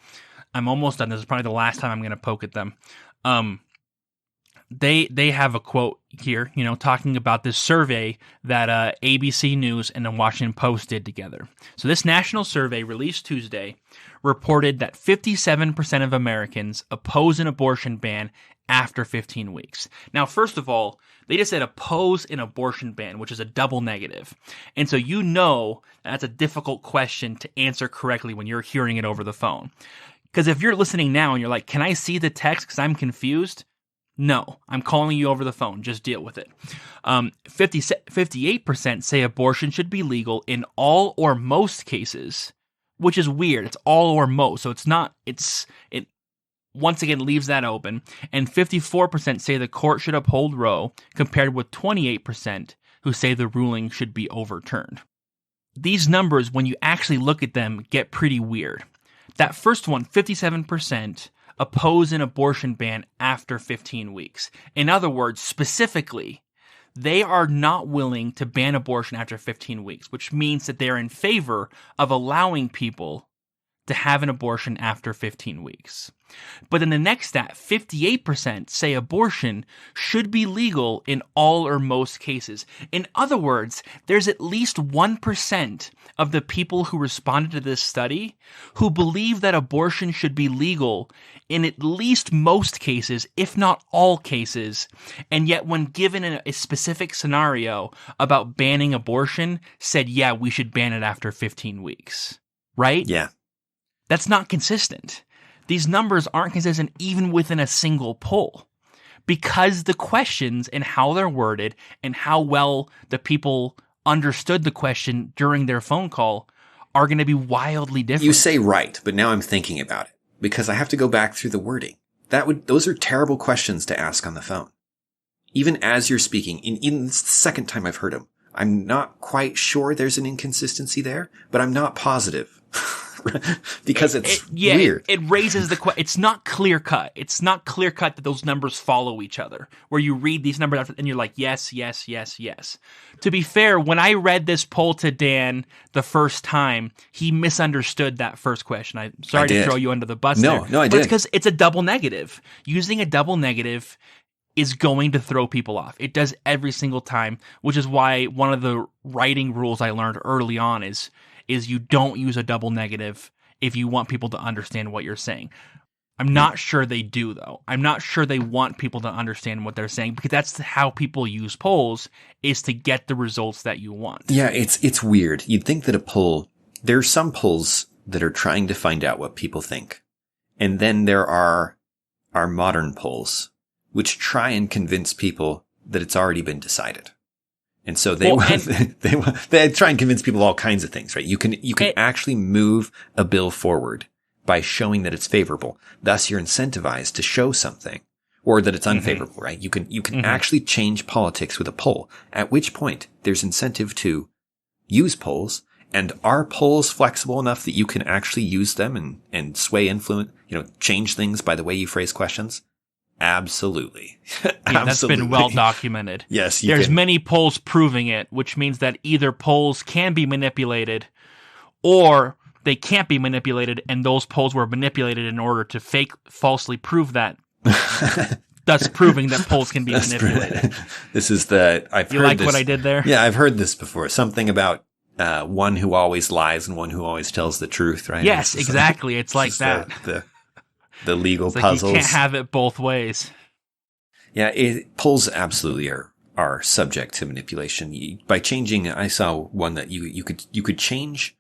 I'm almost done. This is probably the last time I'm going to poke at them. They have a quote here, talking about this survey that ABC News and the Washington Post did together. So this national survey released Tuesday reported that 57% of Americans oppose an abortion ban after 15 weeks. Now, first of all, they just said oppose an abortion ban, which is a double negative. And so that's a difficult question to answer correctly when you're hearing it over the phone. Because if you're listening now and you're like, can I see the text because I'm confused? No, I'm calling you over the phone. Just deal with it. 58% say abortion should be legal in all or most cases, which is weird. It's all or most. So it once again leaves that open. And 54% say the court should uphold Roe, compared with 28% who say the ruling should be overturned. These numbers, when you actually look at them, get pretty weird. That first one, 57%, oppose an abortion ban after 15 weeks. In other words, specifically, they are not willing to ban abortion after 15 weeks, which means that they're in favor of allowing people to have an abortion after 15 weeks. But in the next stat, 58% say abortion should be legal in all or most cases. In other words, there's at least 1% of the people who responded to this study who believe that abortion should be legal in at least most cases, if not all cases, and yet when given a specific scenario about banning abortion, said, yeah, we should ban it after 15 weeks. Right? Yeah. That's not consistent. These numbers aren't consistent even within a single poll, because the questions and how they're worded and how well the people understood the question during their phone call are going to be wildly different. You say right, but now I'm thinking about it because I have to go back through the wording. Those are terrible questions to ask on the phone. Even as you're speaking, in the second time I've heard them, I'm not quite sure there's an inconsistency there, but I'm not positive. Because it's weird. It raises the question. It's not clear cut. It's not clear cut that those numbers follow each other, where you read these numbers and you're like, yes, yes, yes, yes. To be fair, when I read this poll to Dan the first time, he misunderstood that first question. I'm sorry to throw you under the bus there. No, I did. But it's because it's a double negative. Using a double negative is going to throw people off. It does every single time, which is why one of the writing rules I learned early on is you don't use a double negative if you want people to understand what you're saying. I'm not sure they do, though. I'm not sure they want people to understand what they're saying, because that's how people use polls, is to get the results that you want. Yeah, it's weird. You'd think that there are some polls that are trying to find out what people think. And then there are our modern polls, which try and convince people that it's already been decided. And so they try and convince people of all kinds of things, right? You can actually move a bill forward by showing that it's favorable. Thus, you're incentivized to show something, or that it's unfavorable, right? You can actually change politics with a poll, at which point there's incentive to use polls. And are polls flexible enough that you can actually use them and sway, influence, change things by the way you phrase questions? Absolutely. Yeah, that's been well documented. Yes, there's many polls proving it, which means that either polls can be manipulated or they can't be manipulated, and those polls were manipulated in order to falsely prove that. Thus proving that polls can be manipulated. This is what I did there? Yeah, I've heard this before. Something about one who always lies and one who always tells the truth, right? Yes, exactly. It's like that. The legal it's like puzzles. You can't have it both ways. Yeah, polls absolutely are subject to manipulation. By changing, I saw one that you could change,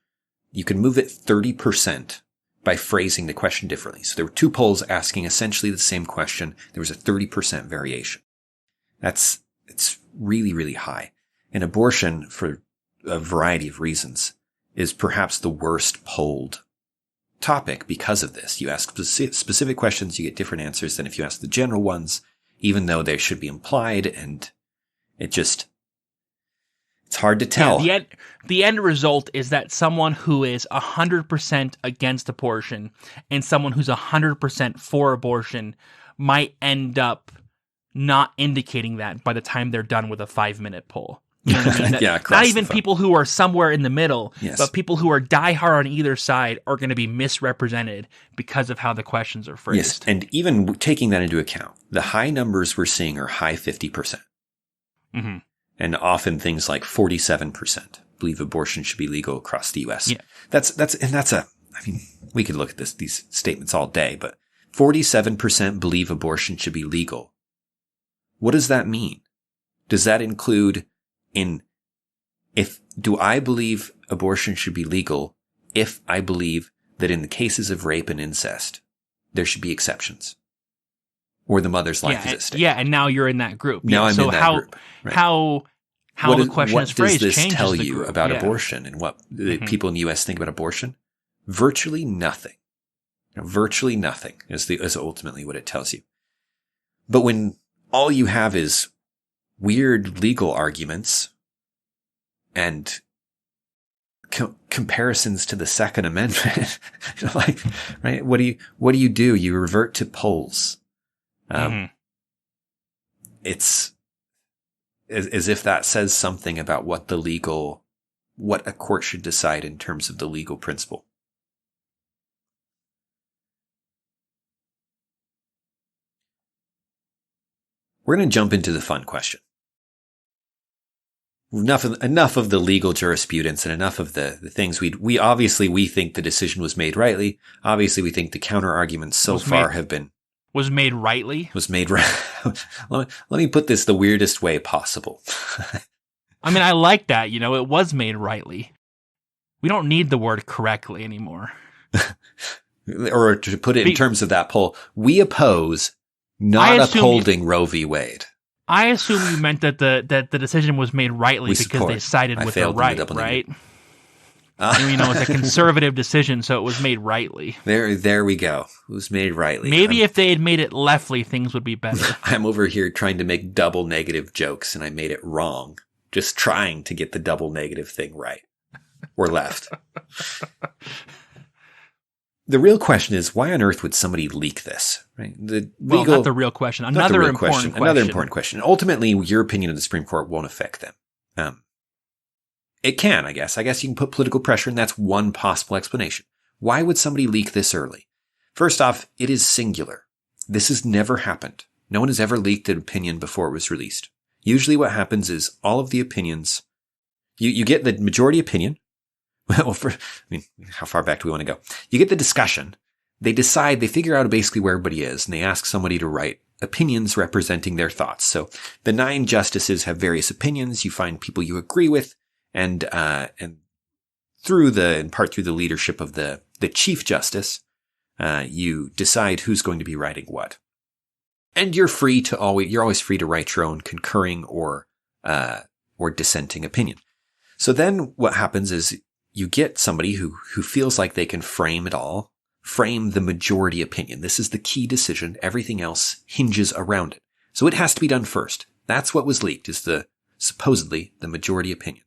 you could move it 30% by phrasing the question differently. So there were two polls asking essentially the same question. There was a 30% variation. It's really, really high. And abortion, for a variety of reasons, is perhaps the worst polled topic because of this. You ask specific questions, you get different answers than if you ask the general ones, even though they should be implied, and it's hard to tell. Yeah, the end result is that someone who is 100% against abortion and someone who's 100% for abortion might end up not indicating that by the time they're done with a 5-minute poll. You know what I mean? Yeah, not even people who are somewhere in the middle, yes. But people who are diehard on either side are going to be misrepresented because of how the questions are phrased. Yes, and even taking that into account, the high numbers we're seeing are high 50%. Mm-hmm. And often things like 47% believe abortion should be legal across the U.S. Yeah. We could look at these statements all day, but 47% believe abortion should be legal. What does that mean? Does that include do I believe abortion should be legal if I believe that in the cases of rape and incest, there should be exceptions? Or the mother's life is at stake? Yeah, and now you're in that group. Now I'm in that group. Right. How the question is phrased changes the group. What does this tell you about abortion and what the people in the U.S. think about abortion? Virtually nothing. Virtually nothing is ultimately what it tells you. But when all you have is weird legal arguments and comparisons to the Second Amendment, right? What do you do? You revert to polls. It's as if that says something about what a court should decide in terms of the legal principle. We're going to jump into the fun question. Enough of the legal jurisprudence and enough of the things we obviously we think the decision was made rightly. Obviously, we think the counter arguments so far have been was made rightly. Was made right. Let me put this the weirdest way possible. I mean, I like that. You know, it was made rightly. We don't need the word correctly anymore. Or to put it in terms of that poll, we oppose not upholding Roe v. Wade. I assume you meant that the decision was made rightly because they sided with the right, right? You know, it's a conservative decision, so it was made rightly. There we go. It was made rightly. Maybe if they had made it leftly, things would be better. I'm over here trying to make double negative jokes, and I made it wrong. Just trying to get the double negative thing right. Or left. The real question is, why on earth would somebody leak this? Right? Well, not the real question. Another important question. Ultimately, your opinion of the Supreme Court won't affect them. It can, I guess. I guess you can put political pressure, and that's one possible explanation. Why would somebody leak this early? First off, it is singular. This has never happened. No one has ever leaked an opinion before it was released. Usually what happens is all of the opinions, you get the majority opinion. Well, how far back do we want to go? You get the discussion. They figure out basically where everybody is, and they ask somebody to write opinions representing their thoughts. So the 9 justices have various opinions. You find people you agree with, and through the leadership of the Chief Justice, you decide who's going to be writing what. And you're always free to write your own concurring or dissenting opinion. So then what happens is you get somebody who feels like they can frame it all, frame the majority opinion. This is the key decision. Everything else hinges around it. So it has to be done first. That's what was leaked, is supposedly the majority opinion.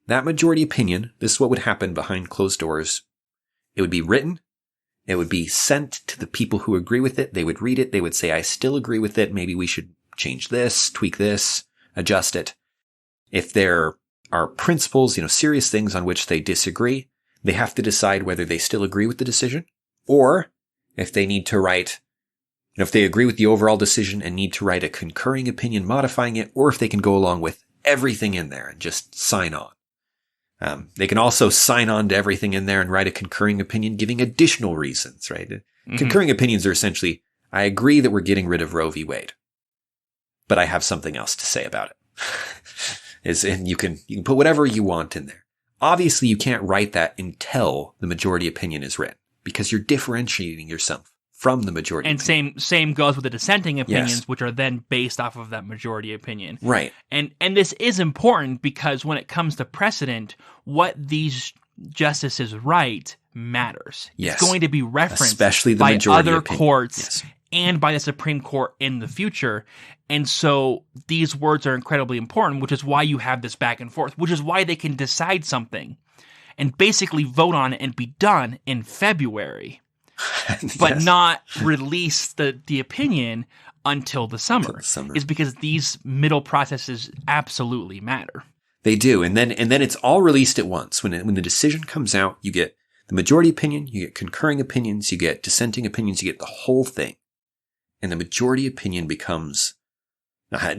That majority opinion, this is what would happen behind closed doors. It would be written. It would be sent to the people who agree with it. They would read it. They would say, I still agree with it. Maybe we should change this, tweak this, adjust it. If there are principles, serious things on which they disagree, they have to decide whether they still agree with the decision, or if they need to write, if they agree with the overall decision and need to write a concurring opinion modifying it, or if they can go along with everything in there and just sign on. They can also sign on to everything in there and write a concurring opinion giving additional reasons, right? Mm-hmm. Concurring opinions are essentially, I agree that we're getting rid of Roe v. Wade, but I have something else to say about it. And you can put whatever you want in there. Obviously, you can't write that until the majority opinion is written, because you're differentiating yourself from the majority opinion. And same goes with the dissenting opinions, yes, which are then based off of that majority opinion. Right. And this is important because when it comes to precedent, what these justices write matters. Yes. It's going to be referenced especially the by majority other opinion. courts, yes, and by the Supreme Court in the future. And so these words are incredibly important, which is why you have this back and forth, which is why they can decide something and basically vote on it and be done in February, but yes, not release the opinion until the summer. Is because these middle processes absolutely matter. They do. And then it's all released at once. When the decision comes out, you get the majority opinion, you get concurring opinions, you get dissenting opinions, you get the whole thing. And the majority opinion becomes,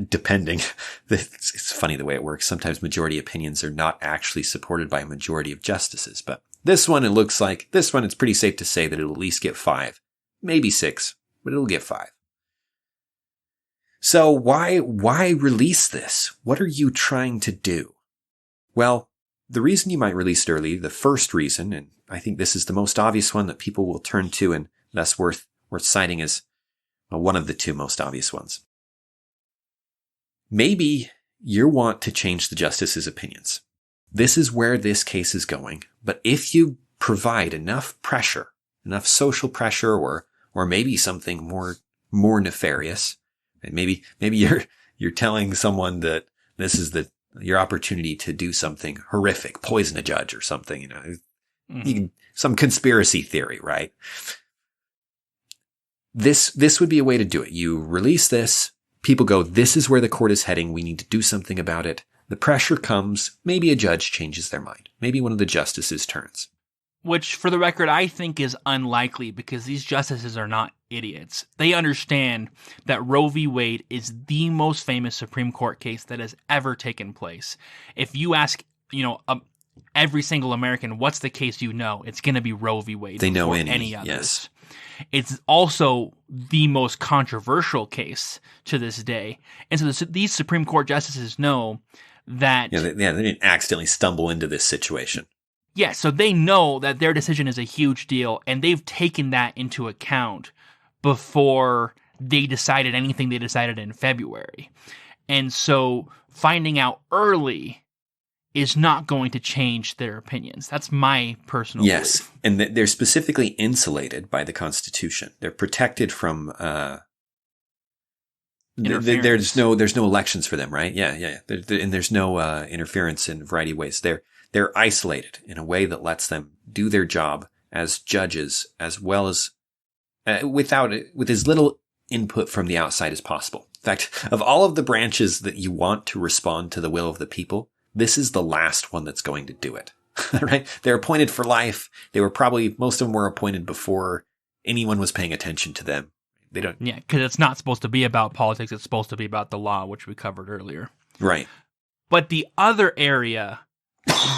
depending, it's funny the way it works. Sometimes majority opinions are not actually supported by a majority of justices. But this one, it's pretty safe to say that it'll at least get 5, maybe 6, but it'll get 5. So why release this? What are you trying to do? Well, the reason you might release it early, the first reason, and I think this is the most obvious one that people will turn to and thus worth citing as one of the 2 most obvious ones. Maybe you want to change the justices' opinions. This is where this case is going. But if you provide enough pressure, enough social pressure, or maybe something more nefarious, and maybe you're telling someone that this is your opportunity to do something horrific, poison a judge or something, some conspiracy theory, right? This would be a way to do it. You release this, people go, this is where the court is heading, we need to do something about it. The pressure comes, maybe a judge changes their mind. Maybe one of the justices turns. which for the record I think is unlikely because these justices are not idiots. They understand that Roe v. Wade is the most famous Supreme Court case that has ever taken place. If you ask, every single American, what's the case you know? It's going to be Roe v. Wade. They know any others. Yes. It's also the most controversial case to this day. And so these Supreme Court justices know that... They didn't accidentally stumble into this situation. Yeah, so they know that their decision is a huge deal, and they've taken that into account before they decided anything they decided in February. And so finding out early is not going to change their opinions. That's my personal belief. And they're specifically insulated by the Constitution. They're protected from there's no elections for them, right? Yeah. And there's no interference in a variety of ways. They're isolated in a way that lets them do their job as judges, as well as with as little input from the outside as possible. In fact, of all of the branches that you want to respond to the will of the people, this is the last one that's going to do it, right? They're appointed for life. Most of them were appointed before anyone was paying attention to them. They don't. Yeah, because it's not supposed to be about politics. It's supposed to be about the law, which we covered earlier. Right. But the other area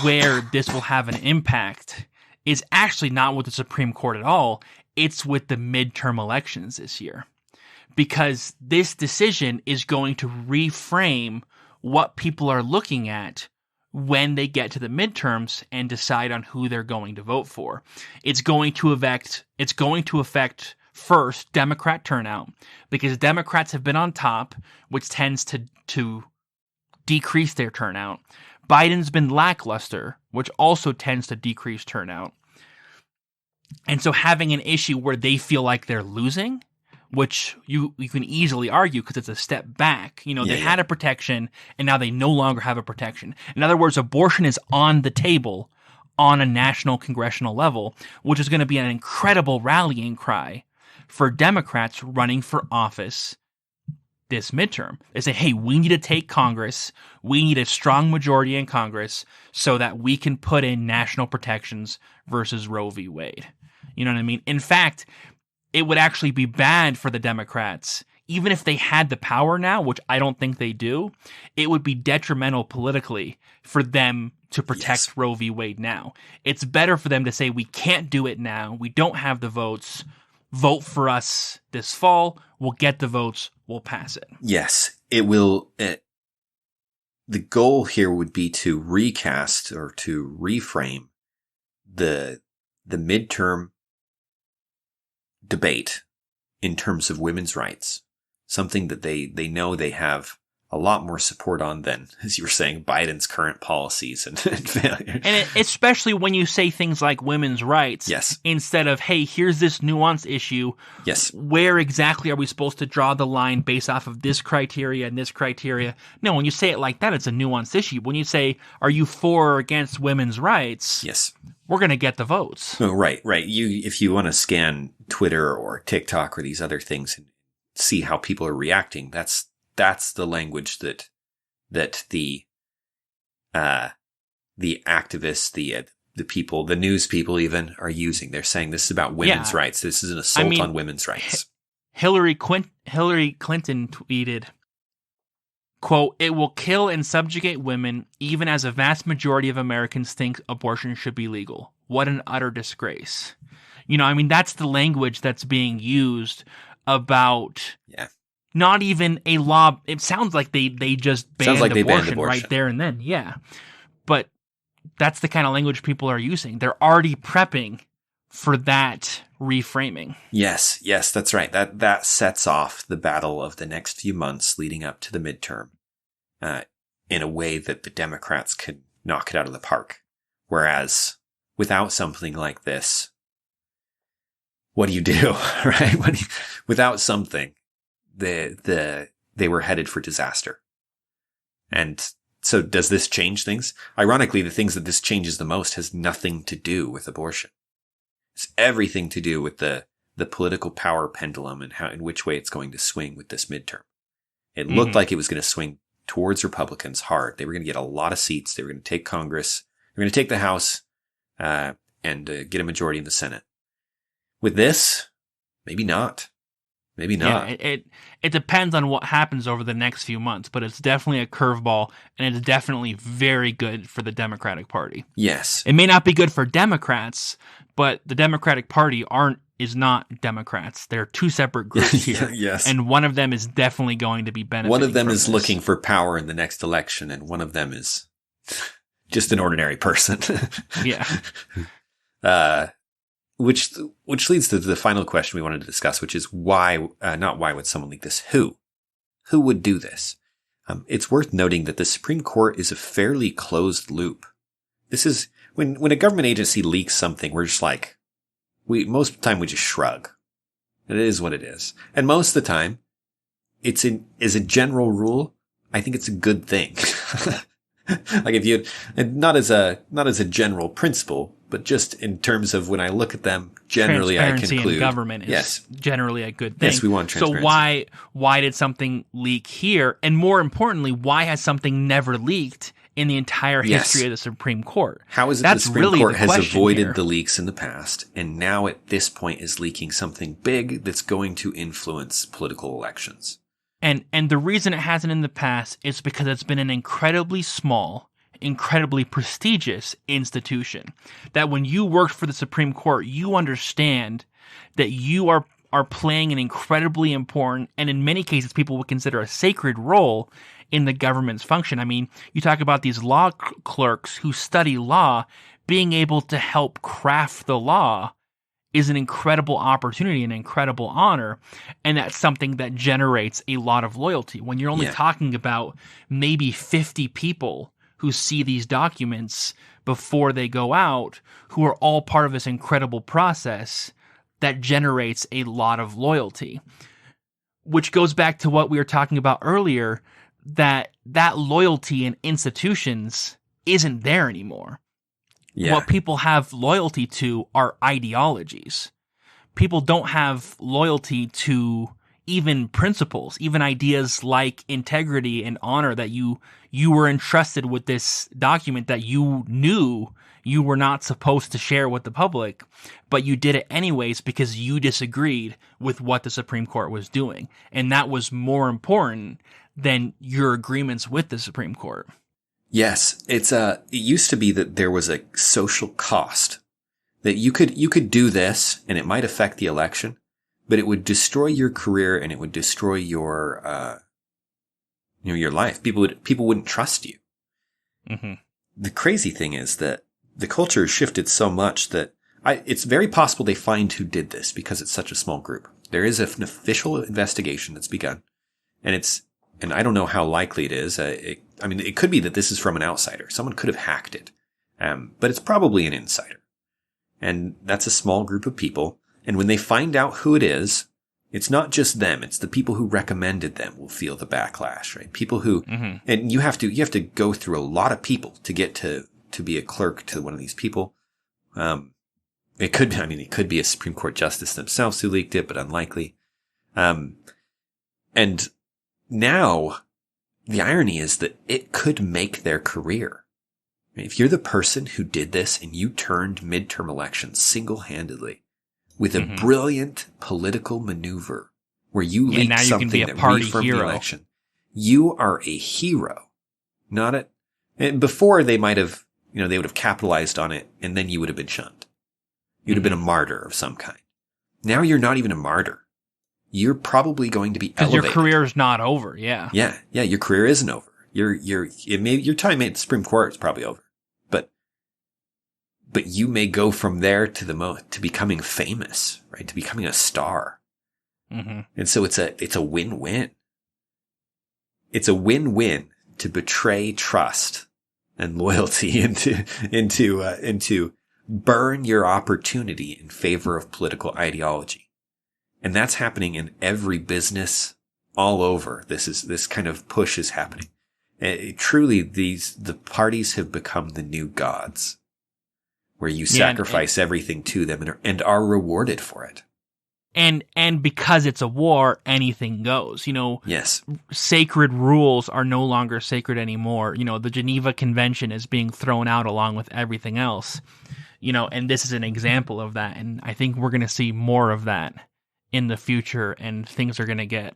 where this will have an impact is actually not with the Supreme Court at all. It's with the midterm elections this year. Because this decision is going to reframe what people are looking at when they get to the midterms and decide on who they're going to vote for. It's going to affect first Democrat turnout, because Democrats have been on top, which tends to decrease their turnout. Biden's been lackluster, which also tends to decrease turnout. And so having an issue where they feel like they're losing, which you can easily argue because it's a step back. They had a protection, and now they no longer have a protection. In other words, abortion is on the table on a national congressional level, which is going to be an incredible rallying cry for Democrats running for office this midterm. They say, hey, we need to take Congress. We need a strong majority in Congress so that we can put in national protections versus Roe v. Wade. You know what I mean? In fact, it would actually be bad for the Democrats, even if they had the power now, which I don't think they do. It would be detrimental politically for them to protect Roe v. Wade now. It's better for them to say, we can't do it now. We don't have the votes. Vote for us this fall. We'll get the votes. We'll pass it. Yes, it will. The goal here would be to recast or to reframe the midterm debate in terms of women's rights, something that they know they have a lot more support on than, as you were saying, Biden's current policies and failure. And especially when you say things like women's rights, yes, instead of, hey, here's this nuanced issue. Yes. Where exactly are we supposed to draw the line based off of this criteria and this criteria? No, when you say it like that, it's a nuanced issue. When you say, are you for or against women's rights? Yes. We're going to get the votes. Oh, right. If you want to scan Twitter or TikTok or these other things and see how people are reacting, that's the language that the activists, the people, the news people even are using. They're saying this is about women's rights. This is an assault on women's rights. Hillary Clinton tweeted, quote, "It will kill and subjugate women, even as a vast majority of Americans think abortion should be legal. What an utter disgrace." That's the language that's being used about not even a law. It sounds like they just banned abortion right there and then. Yeah. But that's the kind of language people are using. They're already prepping for that reframing. Yes, that's right. That sets off the battle of the next few months leading up to the midterm in a way that the Democrats could knock it out of the park. Whereas without something like this, what do you do, right? Without something, they were headed for disaster. And so does this change things? Ironically, the things that this changes the most has nothing to do with abortion. It's everything to do with the political power pendulum and in which way it's going to swing with this midterm. It looked like it was going to swing towards Republicans hard. They were going to get a lot of seats. They were going to take Congress. They were going to take the House. and get a majority in the Senate. With this, maybe not. Maybe not. Yeah, it depends on what happens over the next few months, but it's definitely a curveball, and it's definitely very good for the Democratic Party. Yes. It may not be good for Democrats, but the Democratic Party is not Democrats. They're two separate groups here. Yes. And one of them is definitely going to be benefiting. One of them from is this. looking for power in the next election, and one of them is just an ordinary person. Yeah. Which leads to the final question we wanted to discuss, which is why, not why would someone leak this? Who would do this? It's worth noting that the Supreme Court is a fairly closed loop. This is when a government agency leaks something, we're just like, most of the time we just shrug. It is what it is. And most of the time, as a general rule, I think it's a good thing. Like not as a general principle, but just in terms of when I look at them, generally I conclude. Transparency in government is generally a good thing. Yes, we want transparency. So why did something leak here? And more importantly, why has something never leaked in the entire history of the Supreme Court? How is it the Supreme Court has avoided the leaks in the past, and now at this point is leaking something big that's going to influence political elections? And the reason it hasn't in the past is because it's been an incredibly small, incredibly prestigious institution. That when you worked for the Supreme Court, you understand that you are playing an incredibly important, and in many cases people would consider a sacred role in the government's function. I mean, you talk about these law clerks who study law, being able to help craft the law is an incredible opportunity, an incredible honor, and that's something that generates a lot of loyalty. When you're only talking about maybe 50 people who see these documents before they go out, who are all part of this incredible process, that generates a lot of loyalty. Which goes back to what we were talking about earlier, that loyalty in institutions isn't there anymore. Yeah. What people have loyalty to are ideologies. People don't have loyalty to even principles, even ideas like integrity and honor, that you were entrusted with this document that you knew you were not supposed to share with the public, but you did it anyways because you disagreed with what the Supreme Court was doing. And that was more important than your agreements with the Supreme Court. Yes, it used to be that there was a social cost, that you could do this and it might affect the election, but it would destroy your career and it would destroy your your life. People wouldn't trust you. Mm-hmm. The crazy thing is that the culture has shifted so much that it's very possible they find who did this because it's such a small group. There is an official investigation that's begun, and I don't know how likely it is. It could be that this is from an outsider. Someone could have hacked it. But it's probably an insider. And that's a small group of people. And when they find out who it is, it's not just them. It's the people who recommended them will feel the backlash, right? People who, and you have to go through a lot of people to get to be a clerk to one of these people. It could be a Supreme Court justice themselves who leaked it, but unlikely. And now, the irony is that it could make their career. If you're the person who did this and you turned midterm elections single-handedly with a brilliant political maneuver where you leaked something that reaffirmed the election, you are a hero. And before they might have, they would have capitalized on it and then you would have been shunned. You'd have been a martyr of some kind. Now you're not even a martyr. You're probably going to be elevated. Because your career is not over, yeah. Yeah, your career isn't over. Your time at the Supreme Court is probably over. But you may go from there to becoming famous, right? To becoming a star. Mm-hmm. And so it's a win-win. It's a win-win to betray trust and loyalty into burn your opportunity in favor of political ideology. And that's happening in every business all over. This kind of push is happening. Truly, the parties have become the new gods, where you sacrifice everything to them and are rewarded for it. And because it's a war, anything goes. Yes. Sacred rules are no longer sacred anymore. The Geneva Convention is being thrown out along with everything else. and this is an example of that. And I think we're going to see more of that in the future, and things are going to get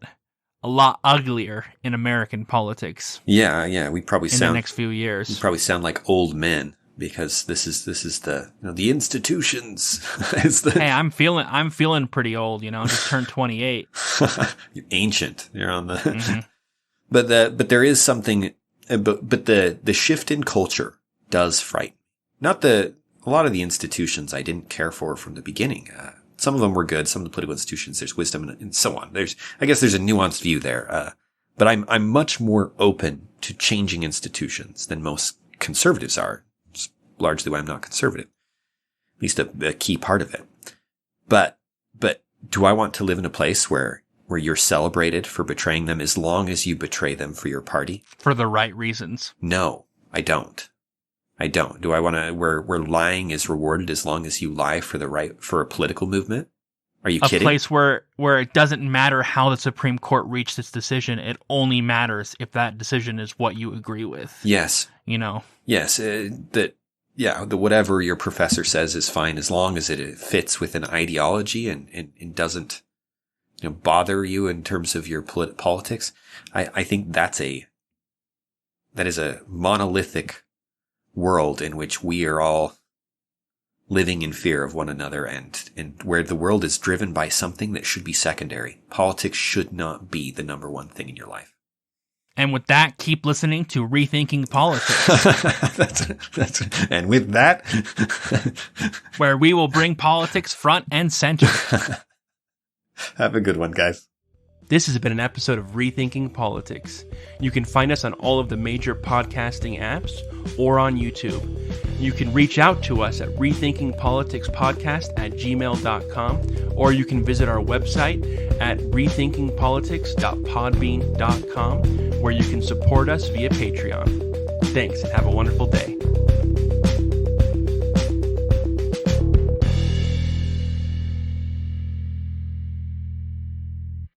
a lot uglier in American politics. Yeah. We probably in the next few years. We probably sound like old men because this is the the institutions. Hey, I'm feeling pretty old. Just turned 28. You're ancient. You're on the. Mm-hmm. But there is something. But the shift in culture does frighten. A lot of the institutions I didn't care for from the beginning. Some of them were good. Some of the political institutions, there's wisdom and so on. I guess there's a nuanced view there. But I'm much more open to changing institutions than most conservatives are. It's largely why I'm not conservative. At least a key part of it. But do I want to live in a place where you're celebrated for betraying them as long as you betray them for your party? For the right reasons. No, I don't. Do I want to, where lying is rewarded as long as you lie for a political movement? Are you kidding? A place where it doesn't matter how the Supreme Court reached its decision. It only matters if that decision is what you agree with. Yes. Yes. The whatever your professor says is fine as long as it fits with an ideology and doesn't, bother you in terms of your politics. I think that is a monolithic world in which we are all living in fear of one another and where the world is driven by something that should be secondary. Politics should not be the number one thing in your life. And with that, keep listening to Rethinking Politics. And with that, where we will bring politics front and center. Have a good one, guys. This has been an episode of Rethinking Politics. You can find us on all of the major podcasting apps or on YouTube. You can reach out to us at rethinkingpoliticspodcast@gmail.com, or you can visit our website at rethinkingpolitics.podbean.com, where you can support us via Patreon. Thanks, and have a wonderful day.